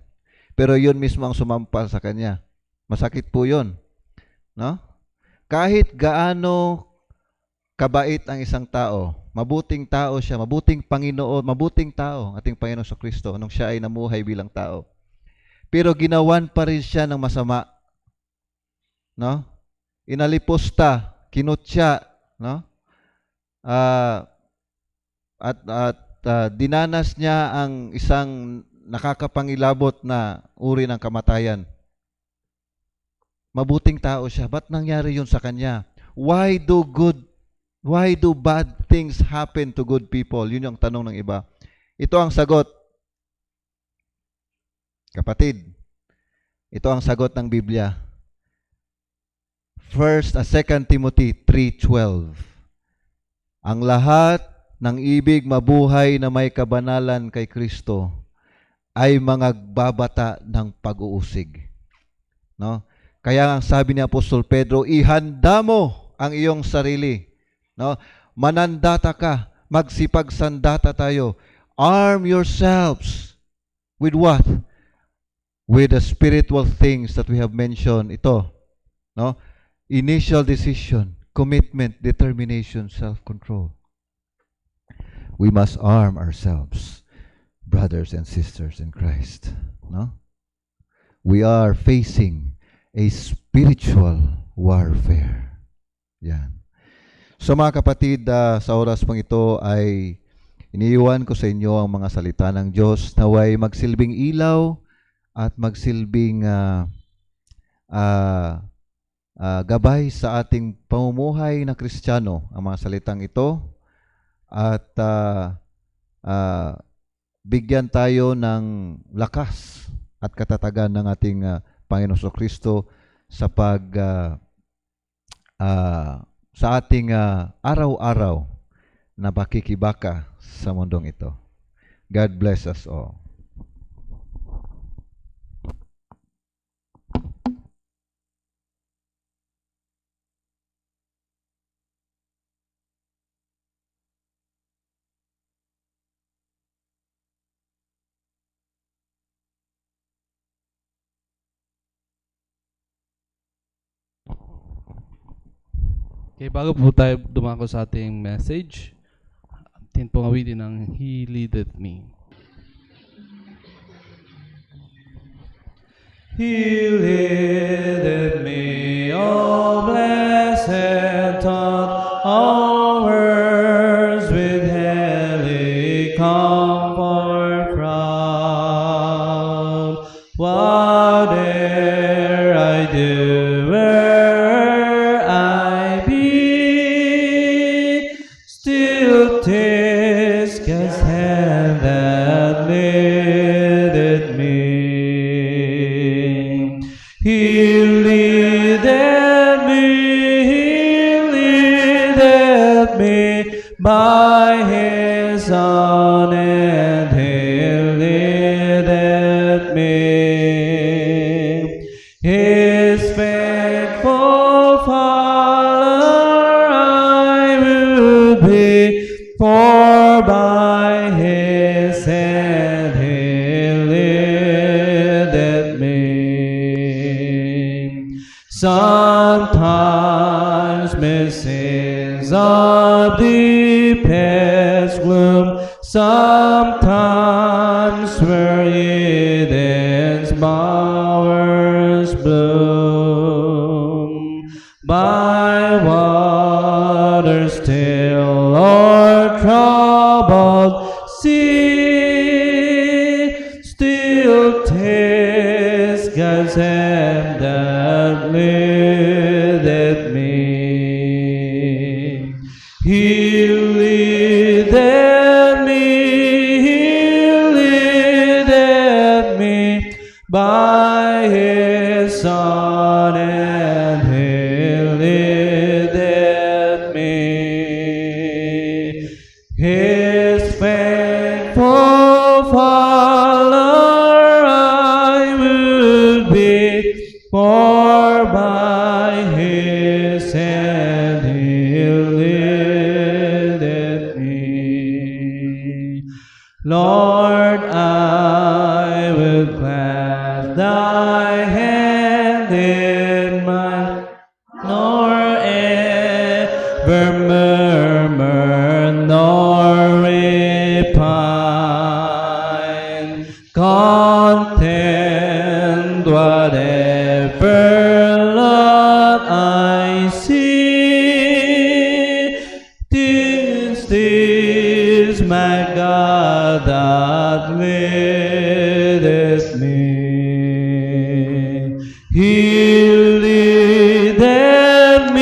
Pero yun mismo ang sumampal sa kanya. Masakit po yun. No? Kahit gaano kabait ang isang tao, mabuting tao siya, mabuting Panginoon, mabuting tao, ating Panginoon sa Kristo, nung siya ay namuhay bilang tao. Pero ginawan pa rin siya ng masama. No? Inalipusta, kinutya, no? Dinanas niya ang isang nakakapangilabot na uri ng kamatayan. Mabuting tao siya. Ba't nangyari yun sa kanya? Why do bad things happen to good people? Yun yung tanong ng iba. Ito ang sagot. Kapatid, ito ang sagot ng Biblia. 2 Timothy 3:12. Ang lahat ng ibig mabuhay na may kabanalan kay Kristo ay mangagbabata ng pag-uusig. No? Kaya ang sabi ni Apostol Pedro, ihanda mo ang iyong sarili. No? Manandata ka, magsipagsandata tayo. Arm yourselves with what? With the spiritual things that we have mentioned. Ito, no? Initial decision, commitment, determination, self-control. We must arm ourselves, brothers and sisters in Christ. No? We are facing a spiritual warfare. Yan. So mga kapatid, sa oras pang ito ay iniiwan ko sa inyo ang mga salita ng Diyos naway magsilbing ilaw at magsilbing gabay sa ating pamumuhay na Kristiyano ang mga salitang ito at bigyan tayo ng lakas at katatagan ng ating Panginoon Kristo sa sa ating araw-araw na pakikibaka sa mundong ito. God bless us all. Okay, bago po tayo dumako sa ating message, atin pong awitin ng He Leadeth Me. He leadeth me, O blessed thought, hours with heavenly comfort crowned. Whate'er I do, where I be, still 'tis God's hand that leadeth me. He leadeth me by His Son, and He leadeth me. His faithful follower I will be, for by His hand He leadeth me. Sometimes misses of deepest gloom, sometimes where Eden's bowers bloom. By troubled sea, still taste God's hand that leadeth me. He leadeth me by His Son, and He leadeth me. His faithful follower I will be, for by His hand He leadeth me. Lord, I will clasp Thy hand in mine, nor ever murmur, nor repine. Content whatever lot I see. This my God that leadeth me. He leadeth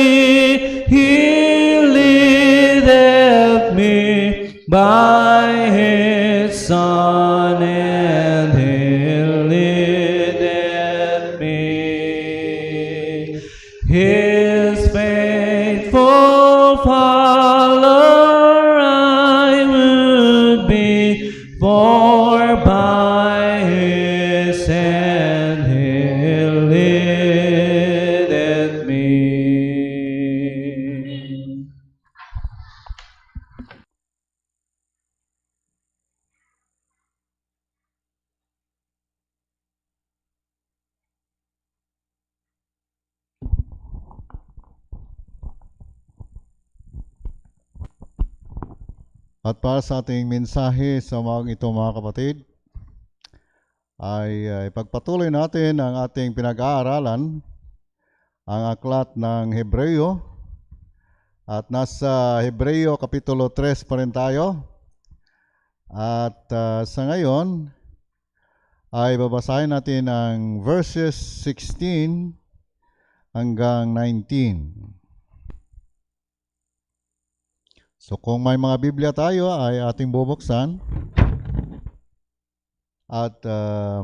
me by His Son, and He leadeth me. His faithful follower I would be, for by His hand He leadeth me. At para sa ating mensahe sa umagang ito, mga kapatid, ay ipagpatuloy natin ang ating pinag-aaralan, ang aklat ng Hebreo. At nasa Hebreo Kapitulo 3 pa rin tayo. At sa ngayon, ay babasahin natin ang verses 16 hanggang 19. So kung may mga Biblia tayo ay ating bubuksan, at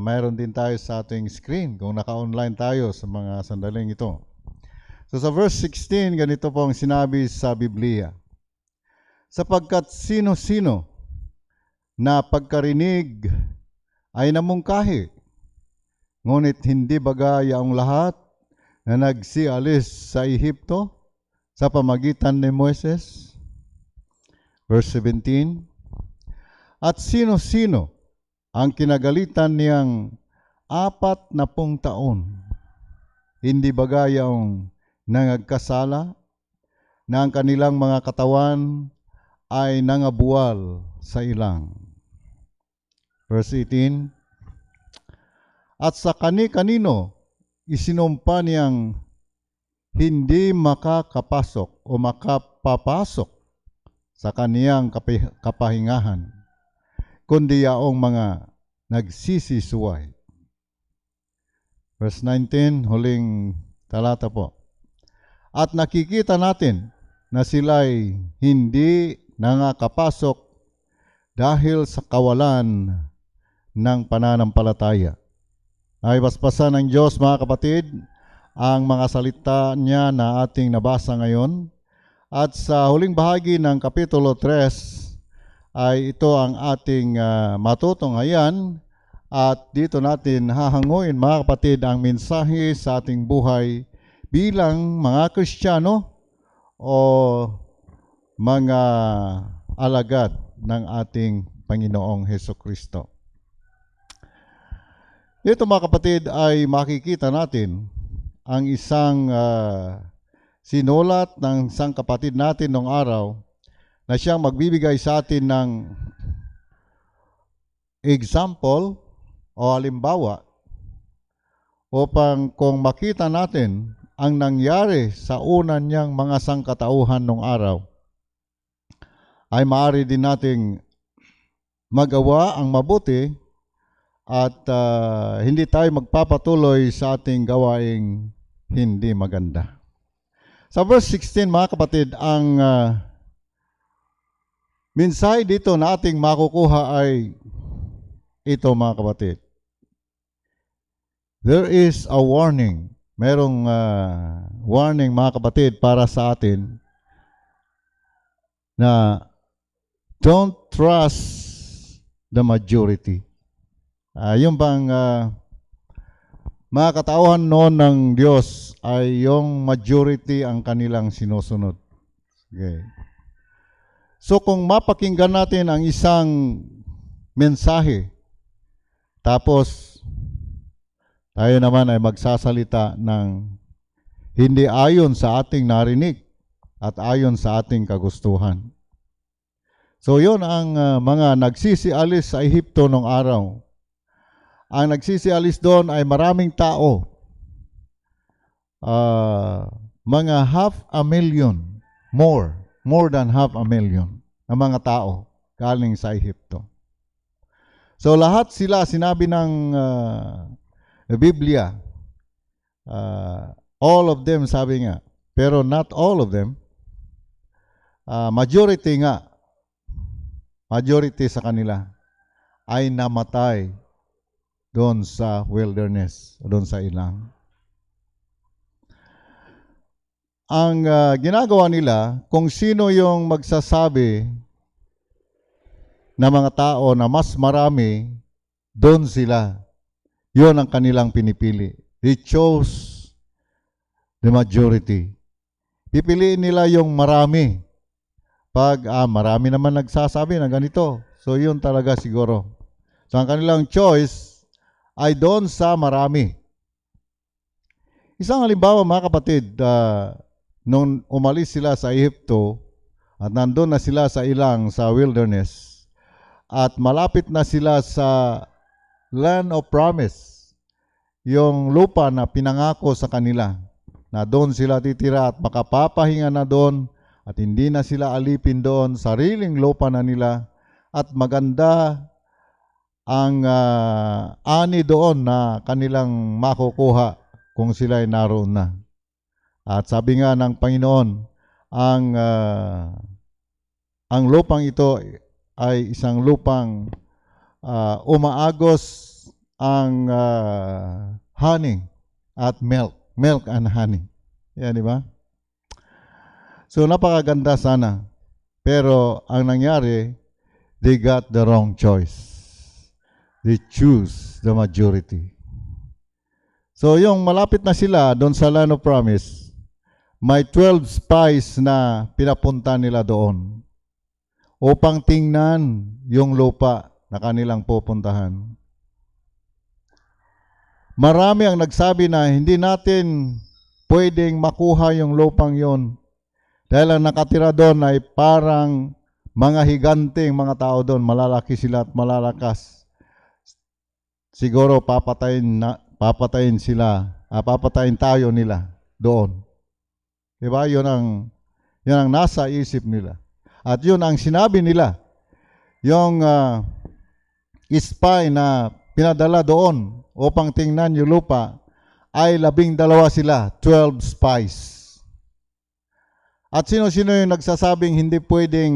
mayroon din tayo sa ating screen kung naka-online tayo sa mga sandaling ito. So sa verse 16, ganito pong sinabi sa Biblia: sapagkat sino-sino na pagkarinig ay namungkahi, ngunit hindi bagay ang lahat na nagsialis sa Ehipto sa pamagitan ni Moises. Verse 17, at sino-sino ang kinagalitan niyang 40 taon, hindi bagay ang nangagkasala na ang kanilang mga katawan ay nangabuwal sa ilang. Verse 18, at sa kani-kanino isinumpa niyang hindi makakapasok o makapapasok sa kaniyang kapahingahan, kundi yaong mga nagsisisuway. Verse 19, huling talata po. At nakikita natin na sila'y hindi nakakapasok dahil sa kawalan ng pananampalataya. Ay basbasan ng Diyos, mga kapatid, ang mga salita niya na ating nabasa ngayon. At sa huling bahagi ng Kapitulo 3 ay ito ang ating matutunghayan, at dito natin hahanguin, mga kapatid, ang mensahe sa ating buhay bilang mga Kristiyano o mga alagad ng ating Panginoong Hesukristo. Ito, mga kapatid, ay makikita natin ang isang sinulat ng isang kapatid natin noong araw na siyang magbibigay sa atin ng example o halimbawa upang kung makita natin ang nangyari sa una niyang mga sangkatauhan noong araw, ay maaari din nating magawa ang mabuti at hindi tayo magpapatuloy sa ating gawaing hindi maganda. Sa verse 16, mga kapatid, ang mensahe dito na ating makukuha ay ito, mga kapatid. There is a warning. Merong warning, mga kapatid, para sa atin na don't trust the majority. Yung bang mga katauhan noon ng Diyos ay yung majority ang kanilang sinusunod. Okay. So kung mapakinggan natin ang isang mensahe, tapos tayo naman ay magsasalita ng hindi ayon sa ating narinig at ayon sa ating kagustuhan. So yun ang mga nagsisialis sa Ehipto nung araw. Ang nagsisialis doon ay maraming tao. Mga 500,000, more than 500,000 na mga tao galing sa Ehipto. So lahat sila, sinabi ng Biblia, all of them, sabi nga, pero not all of them, majority nga, majority sa kanila ay namatay doon sa wilderness, doon sa ilang. Ang ginagawa nila, kung sino yung magsasabi na mga tao na mas marami, doon sila. Yun ang kanilang pinipili. They chose the majority. Pipiliin nila yung marami. Pag marami naman nagsasabi na ganito, so yun talaga siguro. So ang kanilang choice ay doon sa marami. Isang halimbawa, mga kapatid, nung umalis sila sa Ehipto at nandun na sila sa ilang sa wilderness at malapit na sila sa land of promise, yung lupa na pinangako sa kanila, na doon sila titira at makapapahinga na doon at hindi na sila alipin doon, sariling lupa na nila at maganda ang ani doon na kanilang makukuha kung sila ay naroon na. At sabi nga ng Panginoon, ang lupang ito ay isang lupang umaagos ang honey at milk and honey. Yan, di ba? So napakaganda sana. Pero ang nangyari, they got the wrong choice. They choose the majority. So yung malapit na sila doon sa land of promise, may 12 spies na pinapunta nila doon upang tingnan yung lupa na kanilang pupuntahan. Marami ang nagsabi na hindi natin pwedeng makuha yung lupang yon dahil ang nakatira doon ay parang mga higanting mga tao doon, malalaki sila at malalakas. Siguro papatayin tayo nila doon. Diba? Yun ang nasa isip nila. At yun ang sinabi nila. Yung spy na pinadala doon upang tingnan yung lupa ay 12 sila, 12 spies. At sino-sino yung nagsasabing hindi pwedeng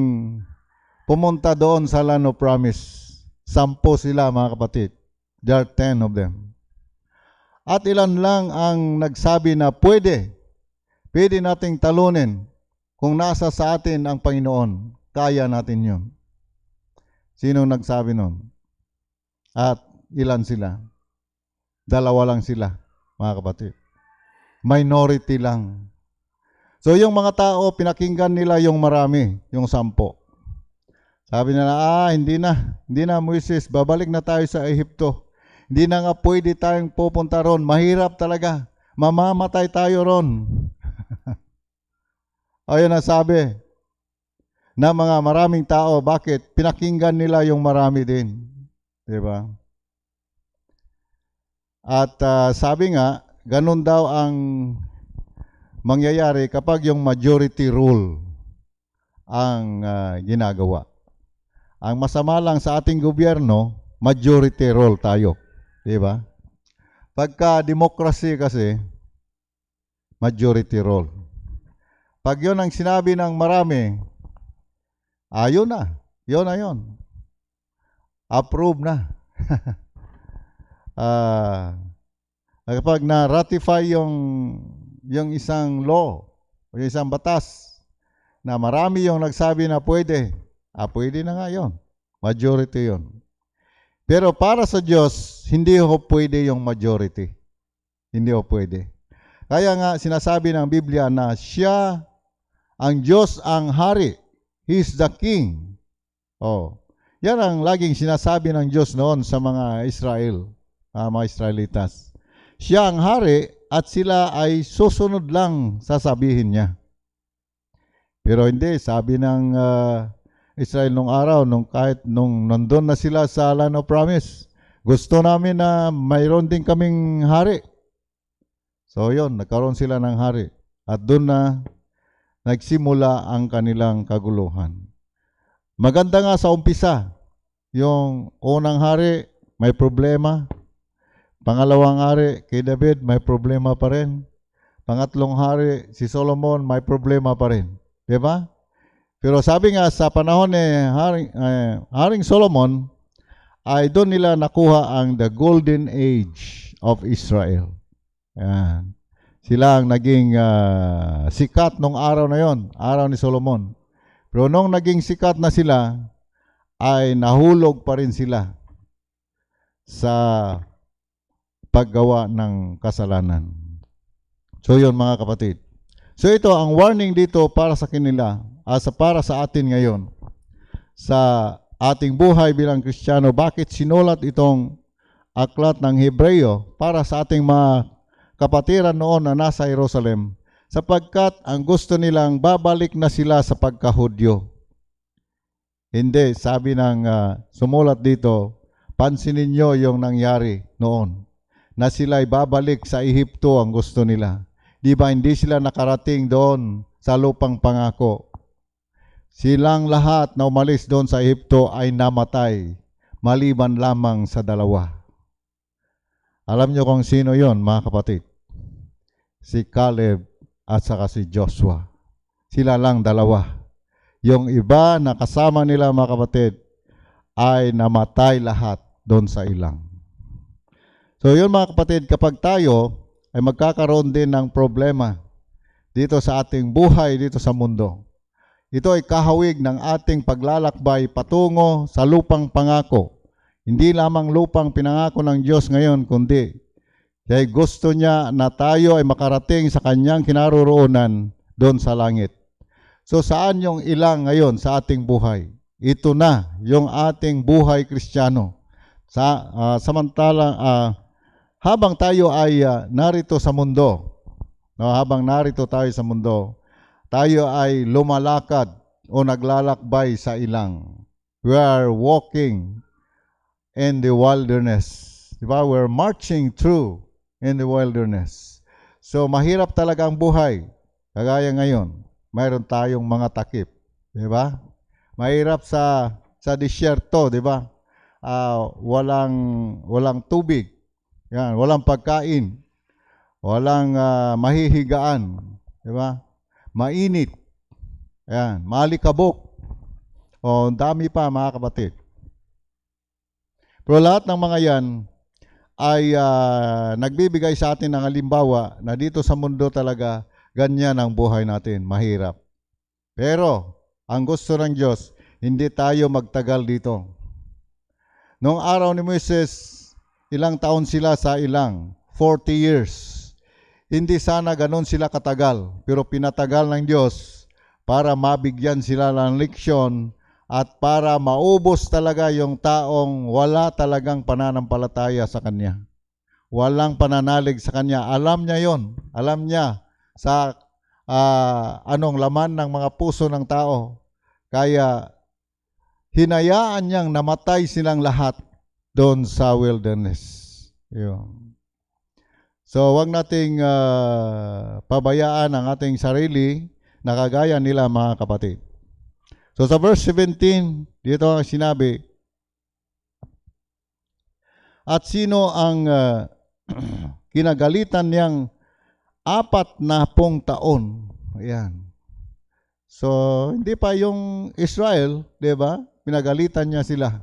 pumunta doon sa land of promise? 10 sila, mga kapatid. There are 10 of them. At ilan lang ang nagsabi na pwede nating talunin kung nasa sa atin ang Panginoon. Kaya natin yun. Sino nagsabi nun? At ilan sila? 2 lang sila, mga kapatid. Minority lang. So yung mga tao, pinakinggan nila yung marami, yung 10. Sabi nila, hindi na Moises, babalik na tayo sa Ehipto. Hindi na nga pwede tayong pupunta ron. Mahirap talaga. Mamamatay tayo ron. Ayun ang sabi na mga maraming tao. Bakit? Pinakinggan nila yung marami din. Diba? At sabi nga, ganun daw ang mangyayari kapag yung majority rule ang ginagawa. Ang masama lang sa ating gobyerno, majority rule tayo. Di ba? Pagka democracy kasi, majority rule. Pag yun ang sinabi ng marami, yun na. Yun na yun. Approve na. Kapag na-ratify yung isang law, o yung isang batas, na marami yung nagsabi na pwede, pwede na nga yun. Majority yun. Pero para sa Diyos, hindi ho pwede yung majority. Hindi ho pwede. Kaya nga sinasabi ng Biblia na siya, ang Diyos ang hari. He's the king. Yan ang laging sinasabi ng Diyos noon sa mga Israel, mga Israelitas. Siya ang hari at sila ay susunod lang sasabihin niya. Pero hindi, sabi ng Israel nung araw, kahit nung nandun na sila sa Land of Promise, gusto namin na mayroon din kaming hari. So yun, nagkaroon sila ng hari. At doon na nagsimula ang kanilang kaguluhan. Maganda nga sa umpisa, yung unang hari may problema. Pangalawang hari kay David may problema pa rin. Pangatlong hari si Solomon may problema pa rin. Diba? Pero sabi nga sa panahon ni Haring Solomon, ay doon nila nakuha ang the golden age of Israel. Yan. Sila ang naging sikat nung araw na yon, araw ni Solomon. Pero nung naging sikat na sila, ay nahulog pa rin sila sa paggawa ng kasalanan. So yun mga kapatid. So ito ang warning dito para sa kanila, para sa atin ngayon. Sa ating buhay bilang Kristiyano, bakit sinulat itong aklat ng Hebreo para sa ating mga kapatiran noon na nasa Jerusalem? Sapagkat ang gusto nilang babalik na sila sa pagkahudyo. Hindi, sabi ng sumulat dito, pansinin nyo yung nangyari noon, na sila'y babalik sa Ehipto ang gusto nila. Di ba hindi sila nakarating doon sa lupang pangako? Silang lahat na umalis doon sa Ehipto ay namatay, maliban lamang sa dalawa. Alam nyo kung sino yon mga kapatid? Si Caleb at saka si Joshua. Sila lang dalawa. Yung iba na kasama nila mga kapatid ay namatay lahat doon sa ilang. So yun mga kapatid, kapag tayo ay magkakaroon din ng problema dito sa ating buhay, dito sa mundo. Ito ay kahawig ng ating paglalakbay patungo sa lupang pangako. Hindi lamang lupang pinangako ng Diyos ngayon, kundi kaya gusto niya na tayo ay makarating sa kanyang kinaroroonan doon sa langit. So saan yung ilang ngayon sa ating buhay? Ito na yung ating buhay Kristiyano. Samantalang habang tayo ay narito sa mundo, habang narito tayo sa mundo, tayo ay lumalakad o naglalakbay sa ilang. We are walking in the wilderness. Diba? We're marching through in the wilderness. So mahirap talaga ang buhay. Kagaya ngayon, mayroon tayong mga takip. Diba? Mahirap sa disyerto, diba? Walang tubig. Yan, walang pagkain, walang mahihigaan, di ba? Mainit, yan, malikabok, dami pa mga kapatid. Pero lahat ng mga yan ay nagbibigay sa atin ng halimbawa na dito sa mundo talaga ganyan ang buhay natin, mahirap. Pero ang gusto ng Diyos, hindi tayo magtagal dito. Noong araw ni Moises, ilang taon sila sa ilang? 40 years. Hindi sana ganun sila katagal, pero pinatagal ng Diyos para mabigyan sila ng leksyon at para maubos talaga yung taong wala talagang pananampalataya sa Kanya. Walang pananalig sa Kanya. Alam niya yon. Alam niya sa anong laman ng mga puso ng tao. Kaya hinayaan niyang namatay silang lahat doon sa wilderness. Yun. So, wag nating pabayaan ang ating sarili na kagaya nila mga kapatid. So sa verse 17, dito ang sinabi, at sino ang kinagalitan niyang 40 taon? Ayan. So, hindi pa yung Israel, di ba? Pinagalitan niya sila.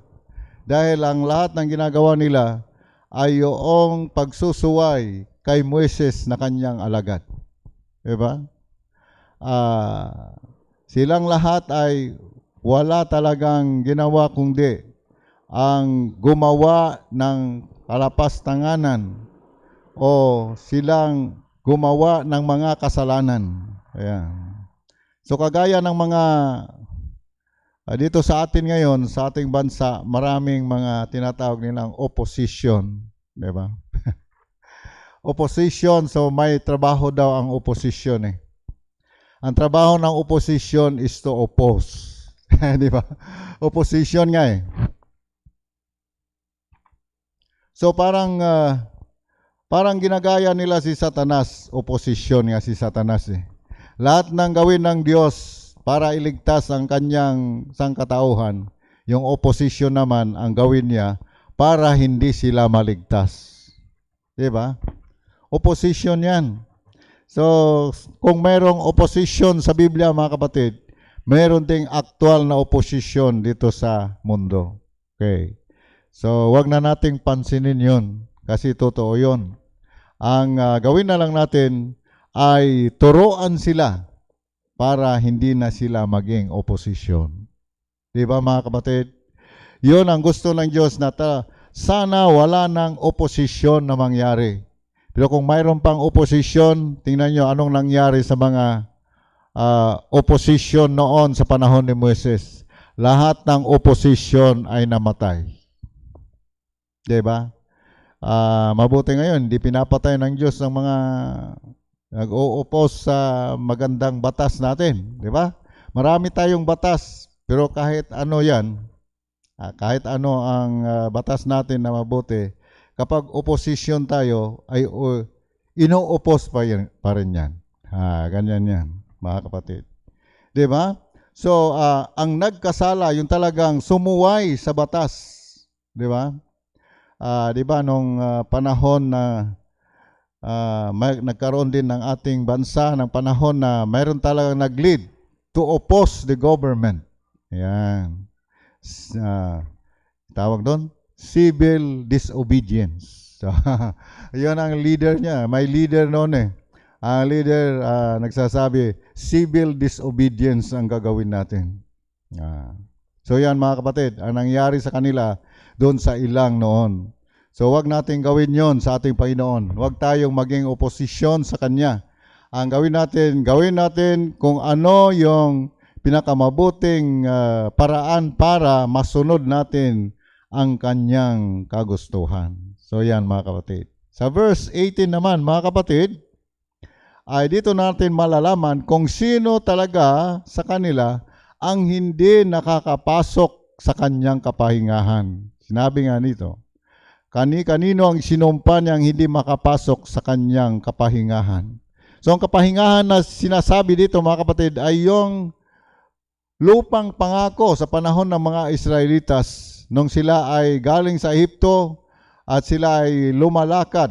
Dahil ang lahat ng ginagawa nila ay yung pagsusuway kay Moises na kanyang alagad. Di ba? Silang lahat ay wala talagang ginawa kundi ang gumawa ng kalapastanganan o silang gumawa ng mga kasalanan. Ayan. So kagaya ng mga dito sa atin ngayon, sa ating bansa, maraming mga tinatawag nilang opposition. Di ba? Opposition, so may trabaho daw ang opposition eh. Ang trabaho ng opposition is to oppose. Di ba? Opposition nga eh. So parang ginagaya nila si Satanas, opposition nga si Satanas eh. Lahat ng gawin ng Diyos para iligtas ang kanyang sangkatauhan, yung opposition naman ang gawin niya para hindi sila maligtas. Diba? Opposition yan. So, kung mayroong opposition sa Biblia, mga kapatid, mayroon ding actual na opposition dito sa mundo. Okay. So, wag na nating pansinin yun kasi totoo yun. Ang gawin na lang natin ay turuan sila para hindi na sila maging opposition. Di ba mga kapatid? Yun ang gusto ng Diyos na sana wala ng opposition na mangyari. Pero kung mayroon pang opposition, tingnan nyo anong nangyari sa mga opposition noon sa panahon ni Moises. Lahat ng opposition ay namatay. Diba? Mabuti ngayon, hindi pinapatay ng Diyos ang mga nag-o-oppose sa magandang batas natin. Diba? Marami tayong batas, pero kahit ano yan, kahit ano ang batas natin na mabuti, kapag opposition tayo, ay ino-oppose pa rin yan. Ganyan yan, mga kapatid. Diba? So, ang nagkasala, yung talagang sumuway sa batas. Diba? Diba nung panahon na nagkaroon din ng ating bansa ng panahon na mayroon talagang nag-lead to oppose the government. Ayan. Tawag doon, civil disobedience. So, yun ang leader niya. May leader noon eh. Ang leader nagsasabi, civil disobedience ang gagawin natin. So yan mga kapatid, ang nangyari sa kanila doon sa ilang noon. So wag natin gawin yon sa ating Panginoon. Wag tayong maging oposisyon sa Kanya. Ang gawin natin kung ano yung pinakamabuting paraan para masunod natin ang Kanyang kagustuhan. So yan mga kapatid. Sa verse 18 naman mga kapatid, ay dito natin malalaman kung sino talaga sa kanila ang hindi nakakapasok sa Kanyang kapahingahan. Sinabi nga nito, kanino ang sinumpa niyang hindi makapasok sa Kanyang kapahingahan. So ang kapahingahan na sinasabi dito mga kapatid ay yung lupang pangako sa panahon ng mga Israelitas nung sila ay galing sa Ehipto at sila ay lumalakad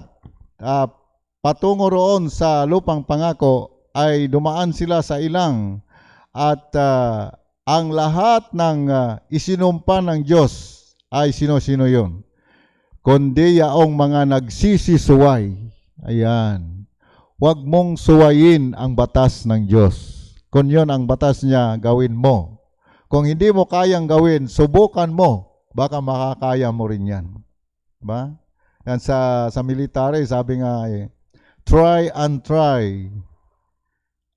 patungo roon sa lupang pangako ay dumaan sila sa ilang at ang lahat ng isinumpa ng Diyos ay sino-sino yun? Kundi yaong mga nagsisisuway. Ayan. Huwag mong suwayin ang batas ng Diyos. Kung yun ang batas niya, gawin mo. Kung hindi mo kayang gawin, subukan mo. Baka makakaya mo rin yan. Diba? Yan sa military, sabi nga try and try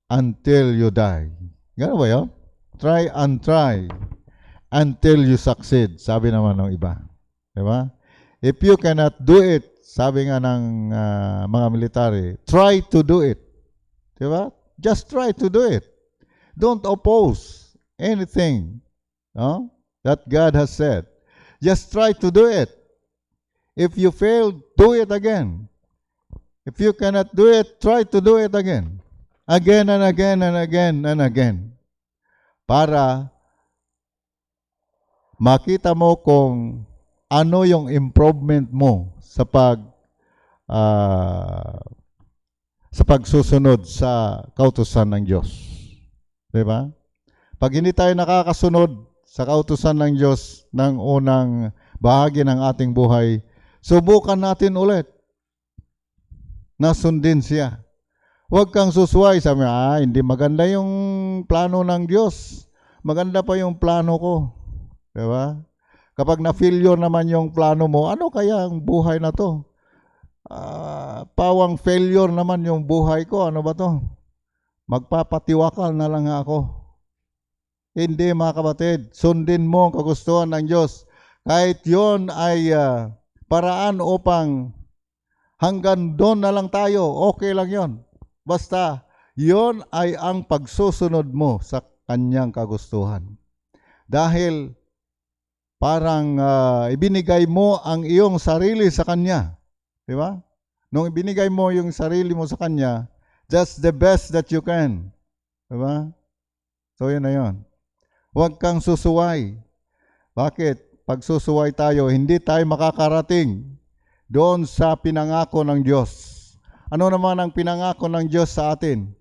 until you die. Gano'n ba yun? Try and try until you succeed. Sabi naman ng iba. Diba? If you cannot do it, sabi nga ng mga military, try to do it. Diba? Just try to do it. Don't oppose anything that God has said. Just try to do it. If you fail, do it again. If you cannot do it, try to do it again. Again and again and again and again. Para makita mo kung ano yung improvement mo ah, sa pagsusunod sa kautusan ng Diyos. Di ba? Pag hindi tayo nakakasunod sa kautusan ng Diyos ng unang bahagi ng ating buhay, subukan natin ulit na sundin siya. Huwag kang susuway. Sabi, hindi maganda yung plano ng Diyos. Maganda pa yung plano ko. Diba? Kapag na-failure naman yung plano mo, ano kaya ang buhay na to? Pawang failure naman yung buhay ko. Ano ba to? Magpapatiwakal na lang ako. Hindi, mga kapatid. Sundin mo ang kagustuhan ng Diyos. Kahit yon ay paraan upang hanggang doon na lang tayo, okay lang yon. Basta, yon ay ang pagsusunod mo sa kanyang kagustuhan. Dahil parang ibinigay mo ang iyong sarili sa kanya. Di ba? Nung ibinigay mo yung sarili mo sa kanya, just the best that you can. Di ba? So, yun na yun. Huwag kang susuway. Bakit? Pag susuway tayo, hindi tayo makakarating doon sa pinangako ng Diyos. Ano naman ang pinangako ng Diyos sa atin?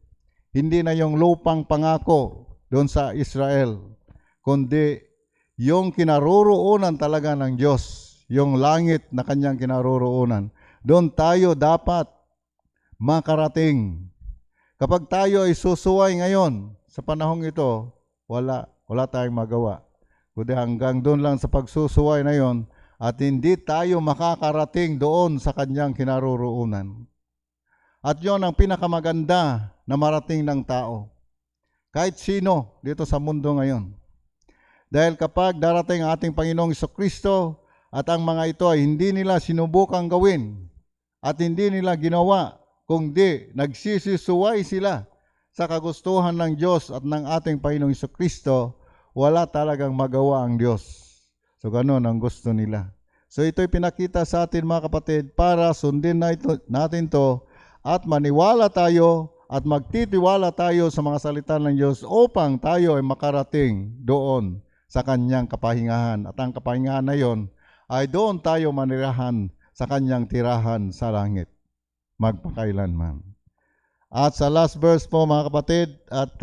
Hindi na yung lupang pangako doon sa Israel, kundi yung kinaroroonan talaga ng Diyos, yung langit na kanyang kinaroroonan. Doon tayo dapat makarating. Kapag tayo ay susuway ngayon, sa panahong ito, wala tayong magawa. Kundi hanggang doon lang sa pagsusuway na yon, at hindi tayo makakarating doon sa kanyang kinaroroonan. At yon ang pinakamaganda na marating ng tao. Kahit sino dito sa mundo ngayon. Dahil kapag darating ang ating Panginoong Jesucristo at ang mga ito ay hindi nila sinubukang gawin at hindi nila ginawa, kundi nagsisisuway sila sa kagustuhan ng Diyos at ng ating Panginoong Jesucristo, wala talagang magawa ang Diyos. So ganun ang gusto nila. So ito'y pinakita sa atin, mga kapatid, para sundin natin to at maniwala tayo at magtitiwala tayo sa mga salita ng Diyos upang tayo ay makarating doon sa kanyang kapahingahan. At ang kapahingahan na yon ay doon tayo manirahan sa kanyang tirahan sa langit magpakailanman. At sa last verse po, mga kapatid, at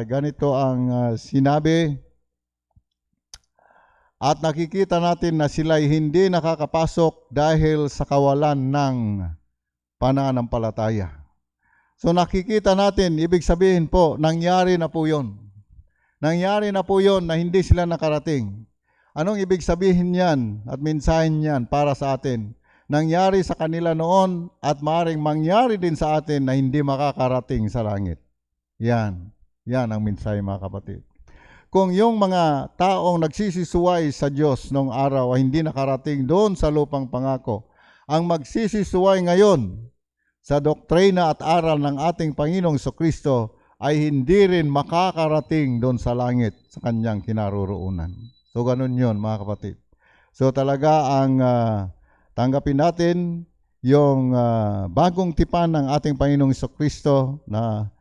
ganito ang sinabi, at nakikita natin na sila'y hindi nakakapasok dahil sa kawalan ng pananampalataya. So nakikita natin, ibig sabihin po, nangyari na po yun. Nangyari na po yun na hindi sila nakarating. Anong ibig sabihin yan at mensahe yan para sa atin? Nangyari sa kanila noon at maaaring mangyari din sa atin na hindi makakarating sa langit. Yan ang mensahe, mga kapatid. Kung yung mga taong nagsisisuway sa Diyos noong araw ay hindi nakarating doon sa lupang pangako, ang magsisisuway ngayon sa doktrina at aral ng ating Panginoong Jesucristo ay hindi rin makakarating doon sa langit sa kanyang kinaroroonan. So ganun yun, mga kapatid. So talaga ang tanggapin natin yung bagong tipan ng ating Panginoong Jesucristo na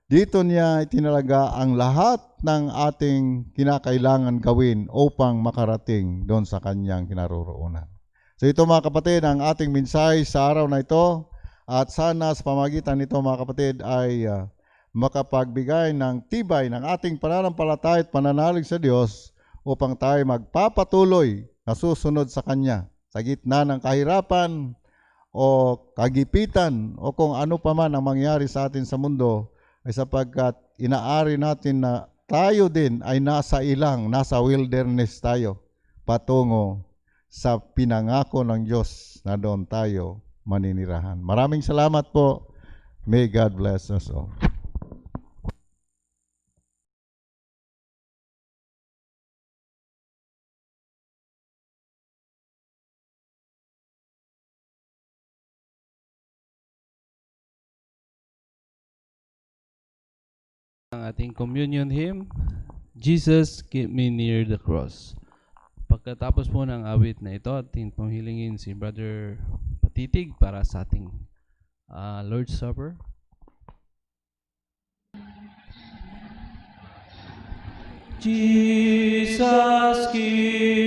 dito niya itinalaga ang lahat ng ating kinakailangan gawin upang makarating doon sa kanyang kinaroroonan. So ito, mga kapatid, ang ating mensahe sa araw na ito, at sana sa pamagitan nito, mga kapatid, ay makapagbigay ng tibay ng ating pananampalataya at pananalig sa Diyos upang tayo magpapatuloy na susunod sa Kanya sa gitna ng kahirapan o kagipitan o kung ano pa man ang mangyari sa atin sa mundo, ay sapagkat inaari natin na tayo din ay nasa wilderness tayo patungo sa pinangako ng Diyos na doon tayo maninirahan. Maraming salamat po. May God bless us all. Ang ating communion hymn, Jesus, Keep Me Near the Cross. Pagkatapos po ng awit na ito, ating panghilingin si Brother Patitig para sa ating Lord's Supper. Jesus, keep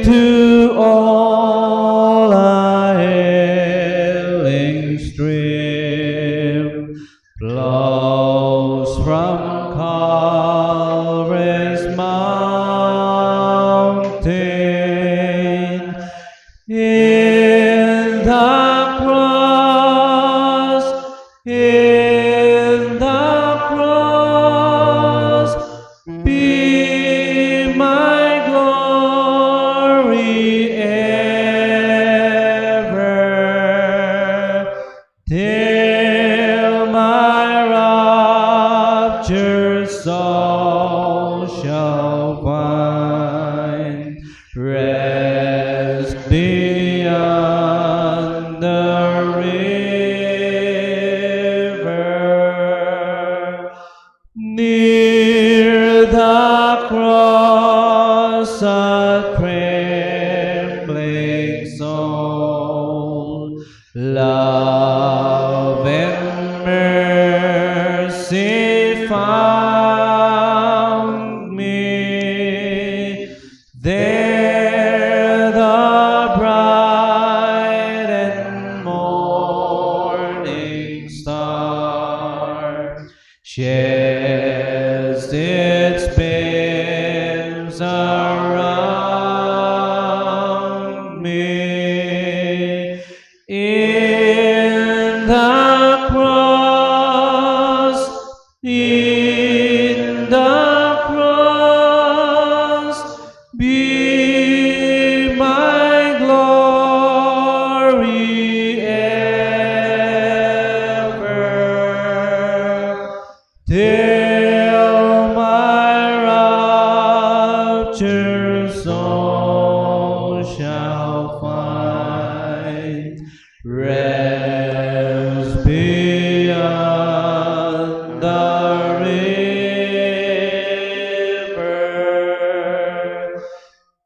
to all a healing stream flows from Calvary's mountain. In the cross, in the cross, be my glory ever, till my raptured soul shall find rest beyond the river. Near the cross, a trembling soul, love and mercy found me. There the bright and morning star sheds its beams around me. In the cross, in the cross, be my glory ever, till my raptured soul shall find rest beyond the river.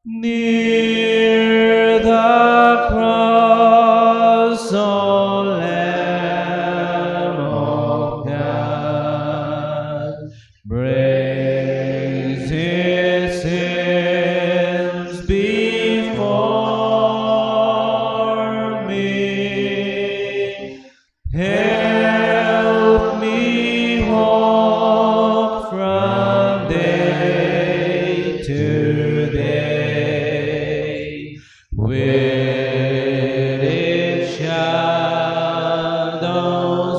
Near the cross, O Lamb of God, brings his sins before me. Help me walk from day to day with its shadows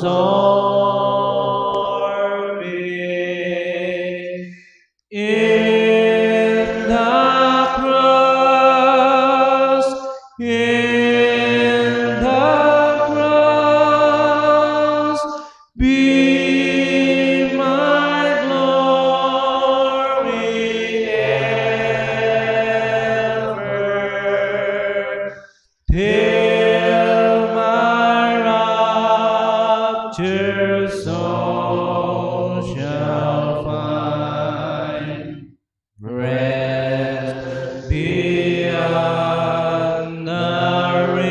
o'er me. In the cross, in the cross, be my glory ever, till my raptured soul shall find rest beyond the river.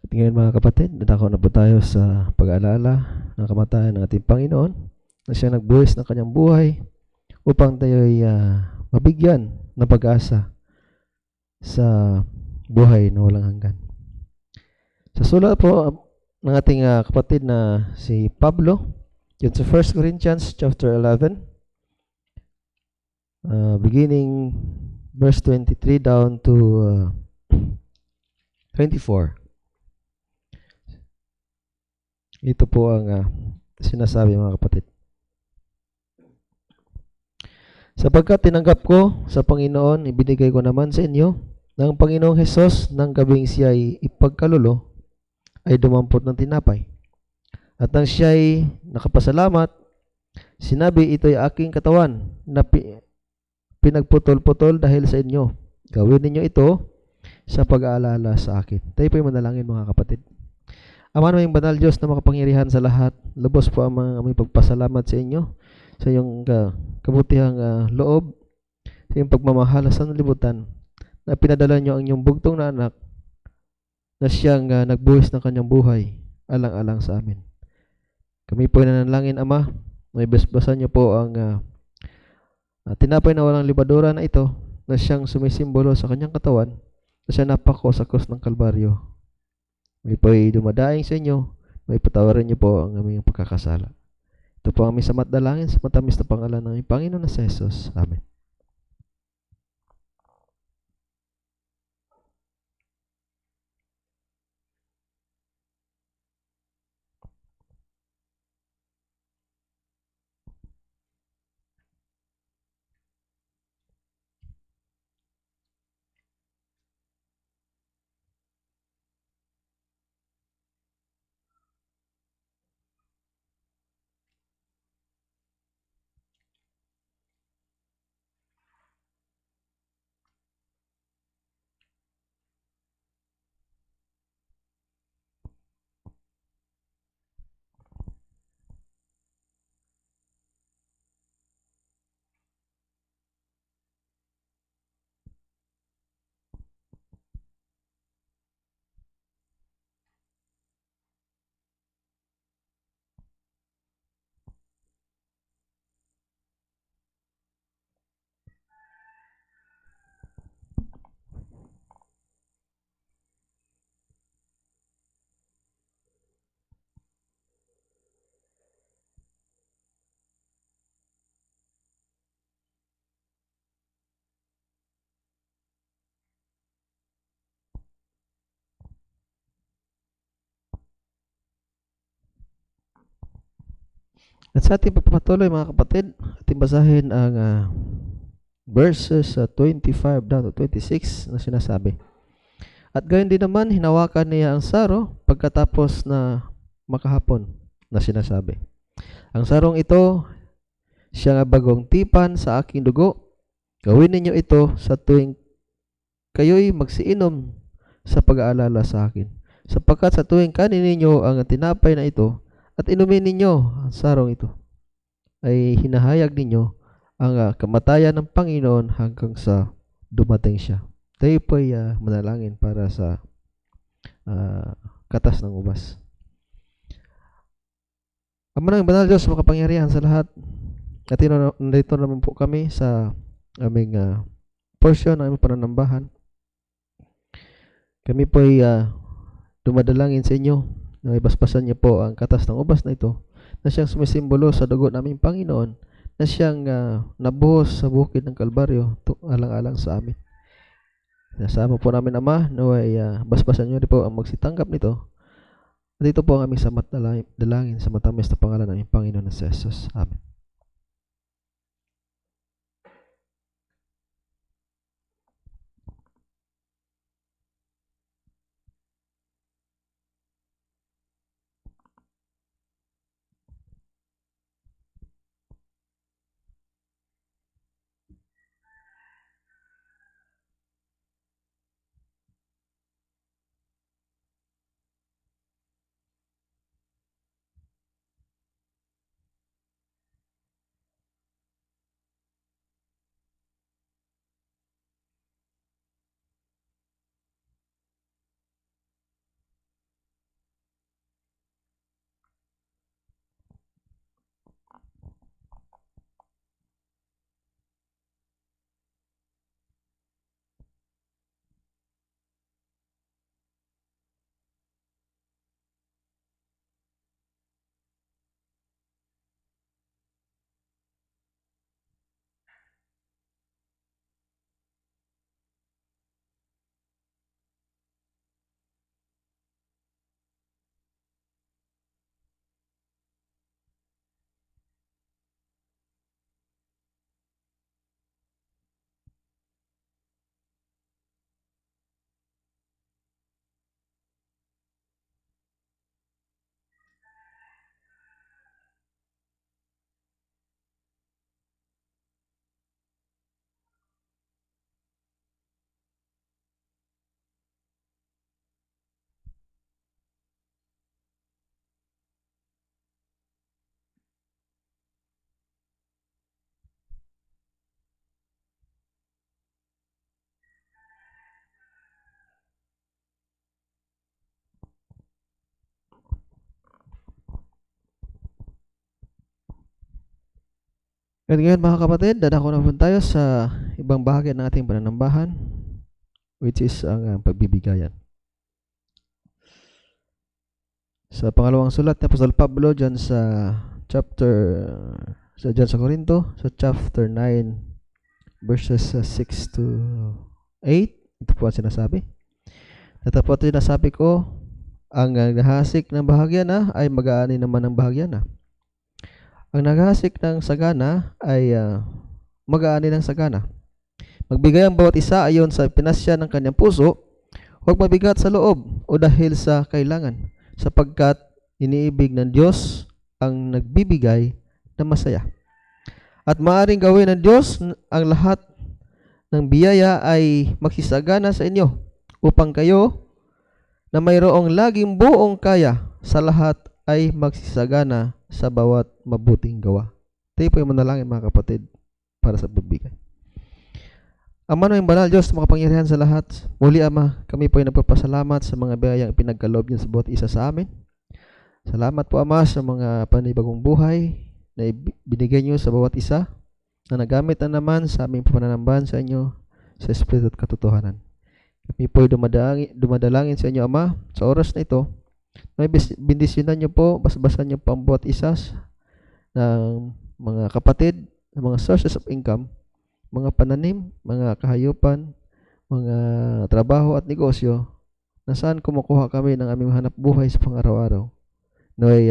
At ngayon mga kapatid, dadako na po tayo sa pag-aalala ng kamatayan ng ating Panginoon na siya nagbuhis ng kanyang buhay upang tayo ay mabigyan ng pag-asa sa buhay na walang hanggan. Sa sulat po ng ating kapatid na si Pablo, yun sa 1 Corinthians chapter 11, beginning verse 23 down to 24. Ito po ang sinasabi mga kapatid. Sapagkat tinanggap ko sa Panginoon, ibinigay ko naman sa inyo ng Panginoong Hesus ng gabing siya ay ipagkalulo ay dumampot ng tinapay. At nang siya ay nakapasalamat, sinabi, ito'y aking katawan na pinagputol-putol dahil sa inyo. Gawin ninyo ito sa pag-aalala sa akin. Tayo po'y manalangin mga kapatid. Ama naming banal Diyos na makapangyarihan sa lahat, lubos po ang aming pagpasalamat sa inyo sa iyong kabutihang loob, sa iyong pagmamahal sa sanlibutan na pinadala niyo ang inyong bugtong na anak na siyang nagbuhis ng kanyang buhay alang-alang sa amin. Kami po nanalangin, Ama, may basbasan niyo po ang tinapay na walang libadura na ito na siyang sumisimbolo sa kanyang katawan na siya napako sa krus ng Kalbaryo. May po'y dumadaing sa inyo, may patawarin niyo po ang aming pagkakasala. Ito po ang aming samat dalangin sa matamis na pangalan ng aming Panginoon na si Jesus. Amen. At sa ating pagpapatuloy mga kapatid, ating basahin ang verses 25 down to 26 na sinasabi. At gayon din naman, hinawakan niya ang saro pagkatapos na makahapon na sinasabi. Ang sarong ito, siya nga bagong tipan sa aking dugo. Gawin ninyo ito sa tuwing kayo'y magsiinom sa pag-aalala sa akin. Sapagkat sa tuwing kanin ninyo ang tinapay na ito at inumin ninyo ang sarong ito, ay hinahayag ninyo ang kamatayan ng Panginoon hanggang sa dumating siya. Tayo po ay manalangin para sa katas ng ubas. Ama ng banal Diyos, makapangyarihan sa lahat, at nandito naman po kami sa aming portion ng aming pananambahan. Kami po ay dumadalangin sa inyo na ibasbasan niyo po ang katas ng ubas na ito na siyang sumisimbolo sa dugo naming Panginoon na siyang nabuhos sa bukid ng Kalbaryo alang-alang sa amin. Nasama po namin, Ama, naway basbasan niyo rin po ang magsitanggap nito. At ito po ang aming samat dalangin sa matamis na pangalan ng aming Panginoon na si Jesus. Amen. At ngayon mga kapatid, dadako na po tayo sa ibang bahagi ng ating pananambahan, which is ang pagbibigayan. Sa pangalawang sulat ni Apostol Pablo dyan sa Korinto, sa chapter 9, verses 6 to 8, ito po ang sinasabi. Ito po ang sinasabi ko, ang nahasik ng bahagya na ay mag-aani naman ng bahagya na. Ang naghasik ng sagana ay mag-aani ng sagana. Magbigay ang bawat isa ayon sa pinasya ng kanyang puso, huwag mabigat sa loob o dahil sa kailangan, sapagkat iniibig ng Diyos ang nagbibigay na masaya. At maaaring gawin ng Diyos ang lahat ng biyaya ay magsisagana sa inyo, upang kayo na mayroong laging buong kaya sa lahat ay magsisagana sa bawat mabuting gawa. Ito po yung manalangin mga kapatid para sa pagbibigay. Ama ng banal Diyos, makapangyarihan sa lahat. Muli Ama, kami po ay nagpapasalamat sa mga biyayang pinagkaloob niyo sa bawat isa sa amin. Salamat po Ama sa mga panibagong buhay na binigay niyo sa bawat isa na nagamit na naman sa aming pananambahan sa inyo sa Espiritu at katotohanan. Kami po ay dumadalangin sa inyo Ama sa oras na ito. May bindisyonan niyo po, basbasan niyo po ang bawat isa ng mga kapatid, ng mga sources of income, mga pananim, mga kahayupan, mga trabaho at negosyo, na saan kumukuha kami ng aming hanap buhay sa pang-araw-araw. Naway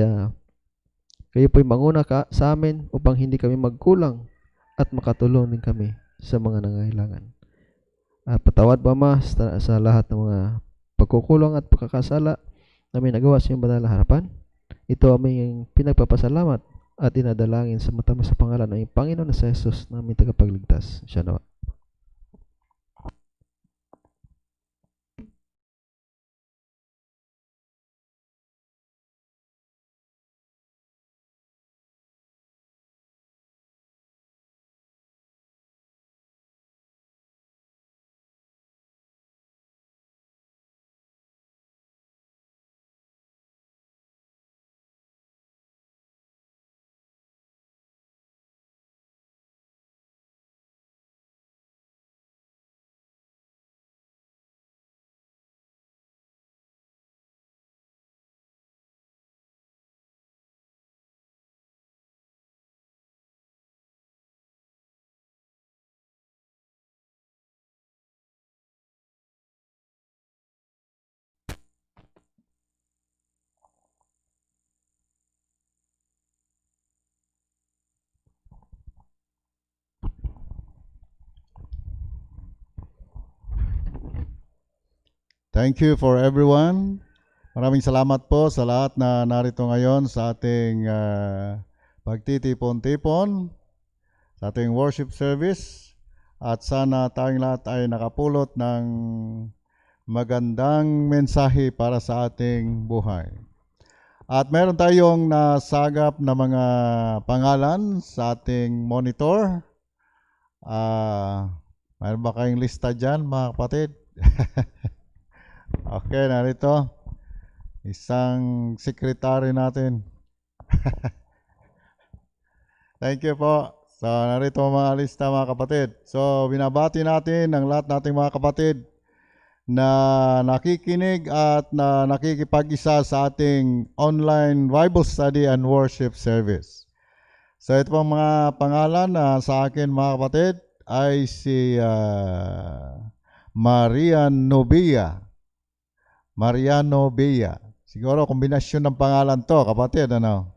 kayo po'y manguna sa amin upang hindi kami magkulang at makatulong din kami sa mga nangangailangan. At patawad po Ama sa lahat ng mga pagkukulang at pagkakasala namin nagawa sa iyong banal na harapan. Ito aming pinagpapasalamat at dinadalangin sa matamis sa pangalan ng Panginoon na sa Jesus na aming tagapagligtas. Siya nawa. Thank you for everyone. Maraming salamat po sa lahat na narito ngayon sa ating pagtitipon-tipon, sa ating worship service. At sana tayong lahat ay nakapulot ng magandang mensahe para sa ating buhay. At meron tayong nasagap na mga pangalan sa ating monitor. Mayroon ba kayong lista dyan mga kapatid? Okay, narito. Isang secretary natin. Thank you po. So, narito mga lista mga kapatid. So, binabati natin ang lahat nating mga kapatid na nakikinig at na nakikipag-isa sa ating online Bible study and worship service. So, ito pong mga pangalan na sa akin mga kapatid ay si Mariano Bea. Siguro kombinasyon ng pangalan to, kapatid, ano?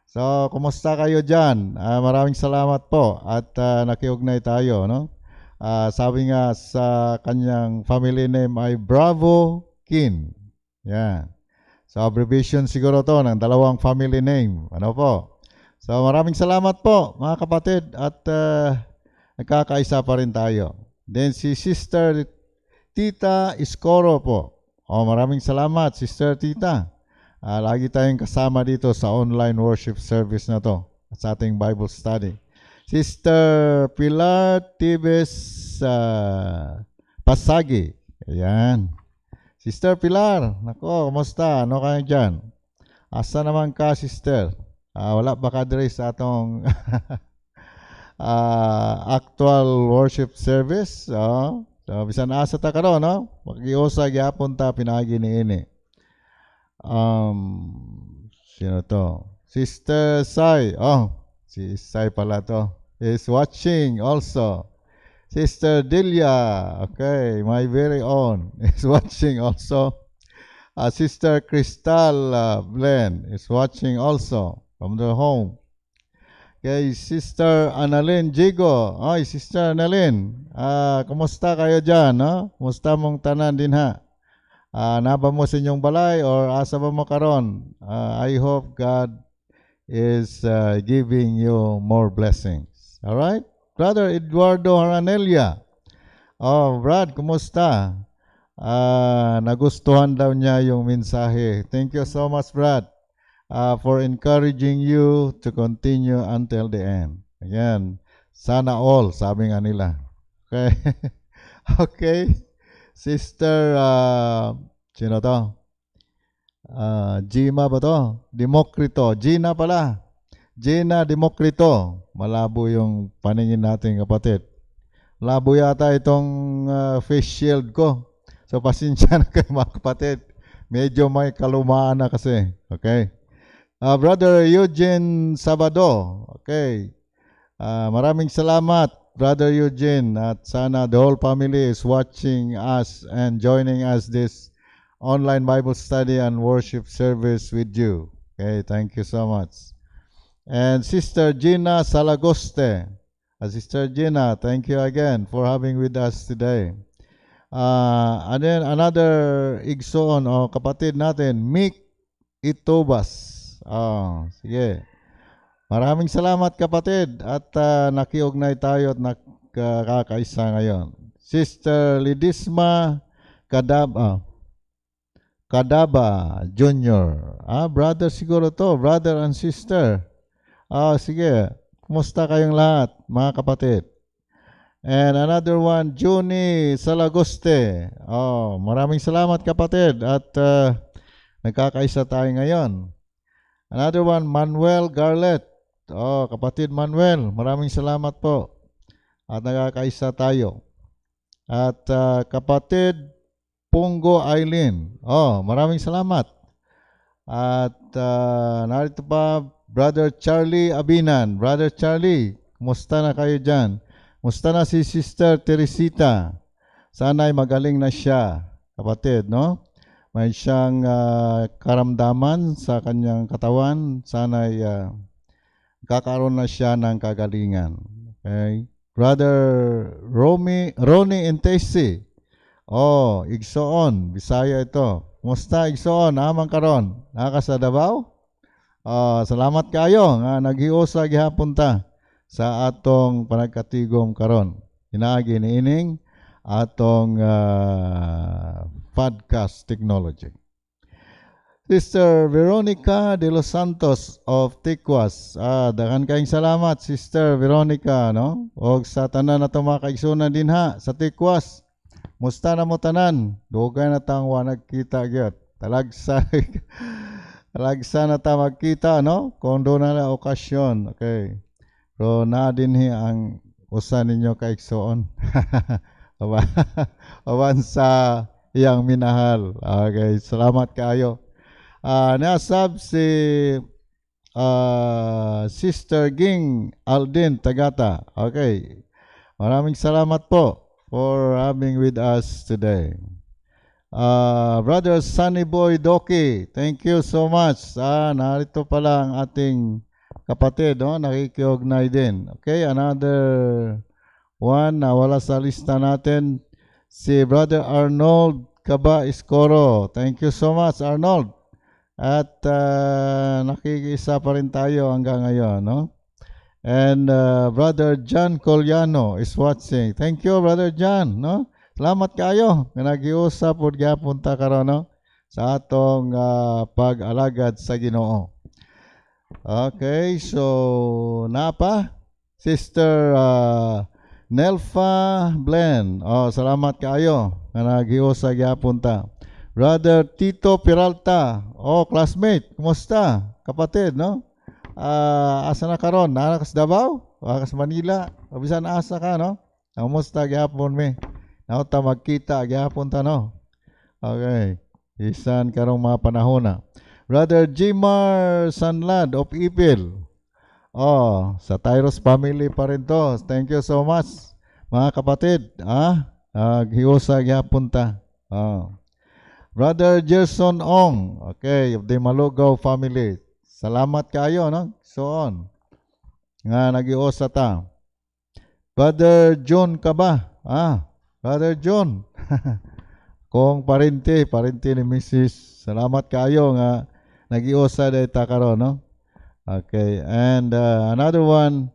So, kumusta kayo dyan? Maraming salamat po at nakiugnay tayo, no? Sabi nga sa kanyang family name ay Bravo Kin. Yan. So, abbreviation siguro to ng dalawang family name. Ano po? So, maraming salamat po, mga kapatid, at nagkakaisa pa rin tayo. Then, si Sister Tita Iscoro po. Maraming salamat, Sister Tita. Lagi tayong kasama dito sa online worship service na to, sa ating Bible study. Sister Pilar Tibes Pasagi. Ayan. Sister Pilar, nako, kumusta? Ano kayo dyan? Asa naman ka, Sister? Wala ba ka dire sa atong actual worship service. So, bisan asa ta karon, no? Pag-iusa gyapon ta pinagi niini. Sino to? Sister Sai. Si Sai pala to. Is watching also. Sister Delia, okay, my very own, is watching also. Sister Crystal Blen is watching also from the home. Okay, Sister Annalyn Jigo. Ay, Sister Annalyn, kumusta kayo dyan? No? Kumusta mong tanan din ha? Naba mo sa inyong balay or asa ba mo karon? I hope God is giving you more blessings. All right? Brother Eduardo Haranelia. Brad, kumusta? Nagustuhan daw niya yung mensahe. Thank you so much, Brad, for encouraging you to continue until the end. Again, sana all, sabi nga nila. Okay? Okay. Sister, sino to? Gina ba to? Demokrito. Gina pala. Gina Demokrito. Malabo yung paningin natin, kapatid. Labo yata itong face shield ko. So, pasensya na kayo mga kapatid. Medyo may kalumaan na kasi. Okay. Brother Eugene Sabado. Okay. Maraming salamat, Brother Eugene. At sana the whole family is watching us and joining us this online Bible study and worship service with you. Okay. Thank you so much. And Sister Gina Salagoste. Sister Gina, thank you again for having with us today. And then another igsoon o kapatid natin, Mick Itobas. Sige. Maraming salamat kapatid at nakiugnay tayo at nakakaisa ngayon. Sister Lidisma Kadaba Jr. Brother siguro to, brother and sister. Sige. Kumusta kayong lahat, mga kapatid? And another one, Juni Salagoste. Maraming salamat kapatid at nagkakaisa tayo ngayon. Another one, Manuel Garlet. Kapatid Manuel, maraming salamat po. At nagkakaisa tayo. At kapatid Pungo Aileen. Maraming salamat. At narito pa, Brother Charlie Abinan. Brother Charlie, kumusta na kayo dyan? Kumusta na si Sister Teresita? Sana'y magaling na siya, kapatid, no? May siyang karamdaman sa kanyang katawan. Sana'y kakaroon na siya ng kagalingan. Okay? Brother Ronnie Intesi. Igsoon. Bisaya ito. Kumusta, Igsoon? Amang karon? Nakasa Davao? Salamat kayo nga naghiusa gihapon ta sa atong panagkatigom karon. Hinaagi niining atong podcast technology. Sister Veronica de los Santos of Tikwas. Daghan kayong salamat, Sister Veronica, no? Og sa tanan na mga kaigsunan din ha sa Tikwas. Musta na mo tanan? Dugay na tang nagkita gyud. Talagsa na ta magkita, no? Kung doon na okasyon. Okay. Pero na din ang usa ninyo kaigsoon. Awan sa iyang minahal. Okay. Salamat kayo. Nasab si Sister Ging Aldin Tagata. Okay. Maraming salamat po for having with us today. Brother Sunny Boy Doki, thank you so much. Narito pala ang ating kapatid, no? Nakikiugnay din. Okay, another one na wala sa lista natin, si Brother Arnold Kaba Iskoro. Thank you so much, Arnold. At nakikisa pa rin tayo hanggang ngayon, no? And Brother John Coliano is watching. Thank you, Brother John, no? Salamat kayo nga nagiusap pod gyapon ta karon, no? Sa atong pag-alagad sa Ginoo. Okay, so napa Sister Nelfa Blen. Salamat kayo nga nagiusap gyapon ta. Brother Tito Peralta. Classmate, kumusta? Kapatid, no? Asa na karon? Nara ka sa Davao? Wakas Manila, kabisan asa ka, no? Kamusta gyapon mi? Nauta magkita gyapon ta, no? Okay. Isan karong mga panahon na. Brother Jimar Sanlad of Ipil. Oh, sa Tyros family pa rin to. Thank you so much, mga kapatid. Hiusa gyapon ta. Oh. Brother Gerson Ong, okay, of the Malugaw family. Salamat kayo, no? So on. Nga nagiusa ta. Brother John ka ba? Brother John. Kung parinti ni Mrs. Salamat kayo nga nagiusa day ta karon, no? Okay, and another one,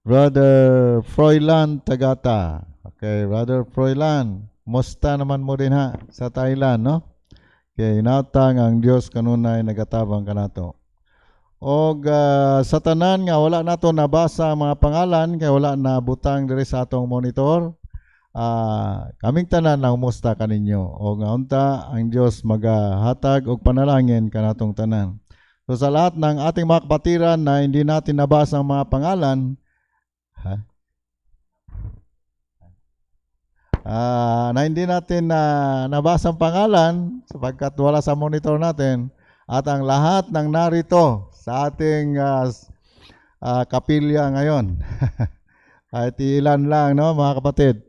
Brother Froilan Tagata. Okay, Brother Froilan, musta naman mo din ha sa Thailand, no? Okay, inatang ang Dios kanunay nagatabang kanato. Og sa tanan nga wala nato nabasa ang mga pangalan kay wala na butang diri sa atong monitor. Kaming tanan na umusta kaninyo o nga unta ang Dios magahatag og panalangin kanatong tanan. So sa lahat ng ating mga kapatiran na hindi natin nabasa ang mga pangalan, na hindi natin nabasa ang pangalan sapagkat wala sa monitor natin, at ang lahat ng narito sa ating kapilya ngayon at ilan lang, no, mga kapatid,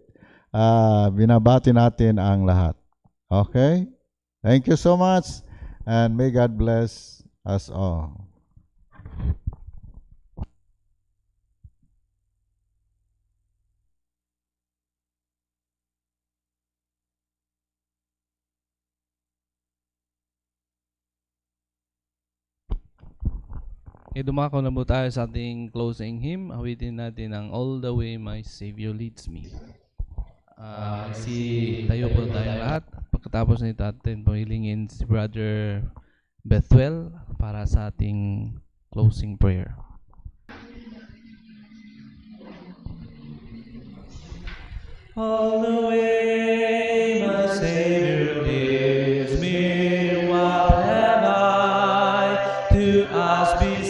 binabati natin ang lahat. Okay? Thank you so much and may God bless us all. Dumako na po tayo sa ating closing hymn. Awitin natin ang All the Way My Savior Leads Me. Tayo po tayo lahat. Pagkatapos nito atin pahilingin si Brother Bethwell para sa ating closing prayer. All the way my Savior leads me, what have I to ask beside?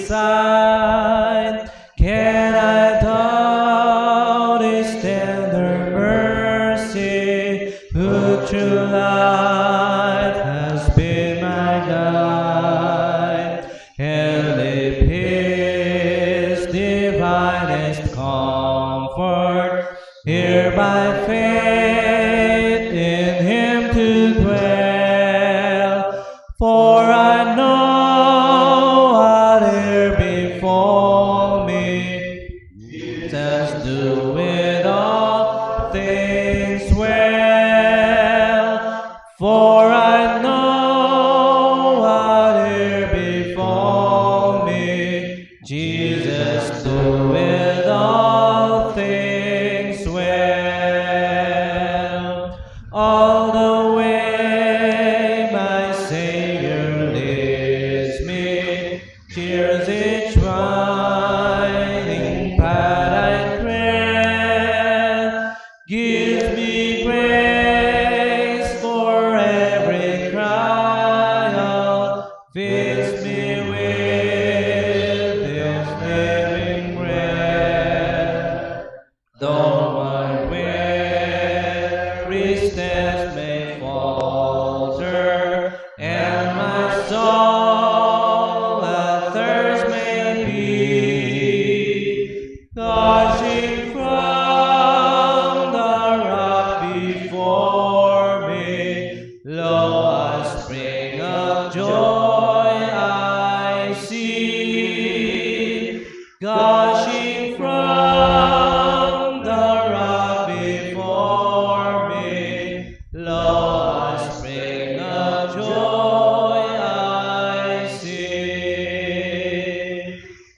Can I doubt His tender mercy, who through life has been my guide, and if His divinest comfort here by faith in Him to dwell, for I know whate'er befall me, Jesus doeth all things well, for I know whate'er befall me, Jesus doeth all things well. All the way my Savior leads me, cheers each winding path I tread, gives me grace for every trial, fills me with His living bread. Though my weary steps may falter, and my soul athirst may be, gushing from the rock before me, lo, a spring of joy I see, gushing from the rock before me, lo, a spring of joy I see.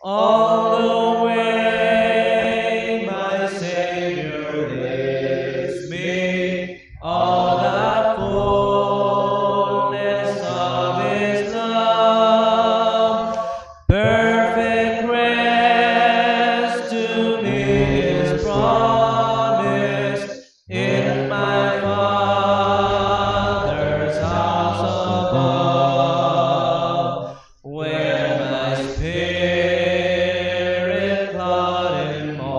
All the way my Savior leads me, all the fullness of His love, perfect rest to me is promised in my Father's house above, where my spirit clouded more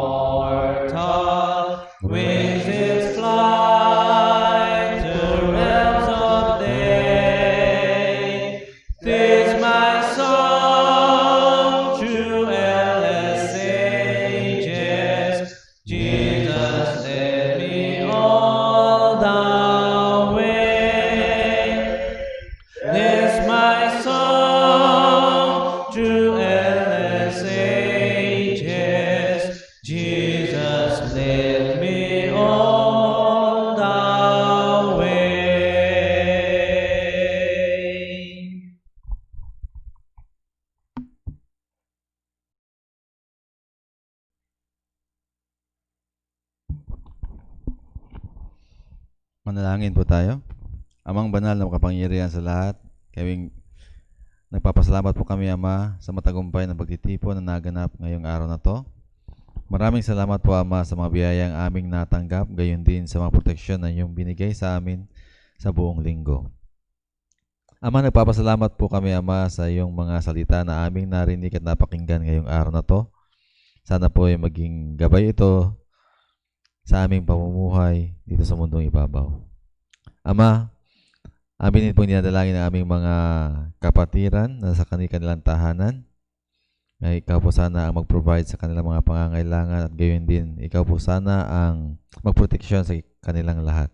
Manalangin po tayo. Amang banal na makapangyarihan sa lahat, nagpapasalamat po kami, Ama, sa matagumpay na pagtitipon na naganap ngayong araw na to. Maraming salamat po, Ama, sa mga biyayang aming natanggap, gayon din sa mga proteksyon na iyong binigay sa amin sa buong linggo. Ama, nagpapasalamat po kami, Ama, sa iyong mga salita na aming narinig at napakinggan ngayong araw na to. Sana po ay maging gabay ito sa aming pamumuhay dito sa mundong ibabaw. Ama, amin din po dinadalangin ng aming mga kapatiran na sa kanilang tahanan. Na ikaw po sana ang mag-provide sa kanilang mga pangangailangan at gayon din, ikaw po sana ang magproteksyon sa kanilang lahat.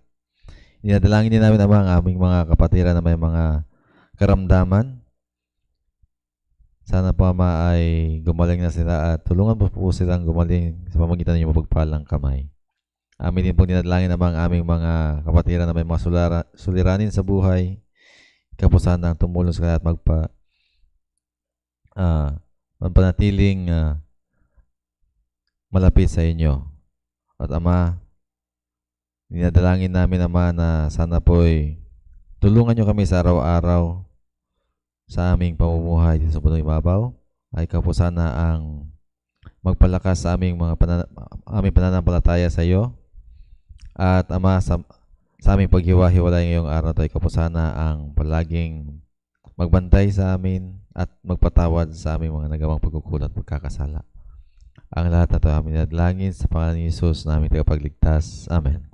Dinadalangin din namin, Ama, ang aming mga kapatiran na may mga karamdaman. Sana po, Ama, ay gumaling na sila at tulungan po silang gumaling sa pamagitan ng iyong mapagpalang kamay. Amin din po dinadalangin naman ang aming mga kapatiran na may mga suliranin sa buhay. Ikaw po sana ang tumulong sa kanila at magpanatiling malapit sa inyo. At Ama, dinadalangin namin, Ama, na sana po ay tulungan nyo kami sa araw-araw sa aming pamumuhay dito sa mundong ibabaw. Ay ikaw po sana ang magpalakas sa aming aming pananampalataya sa iyo. At Ama, sa aming paghiwa-hiwalay ngayong araw to, ikaw po sana ang palaging magbantay sa amin at magpatawad sa aming mga nagawang pagkukulat at pagkakasala. Ang lahat na ito aming nadalangin sa pangalan ni Jesus na aming tagapagligtas. Amen.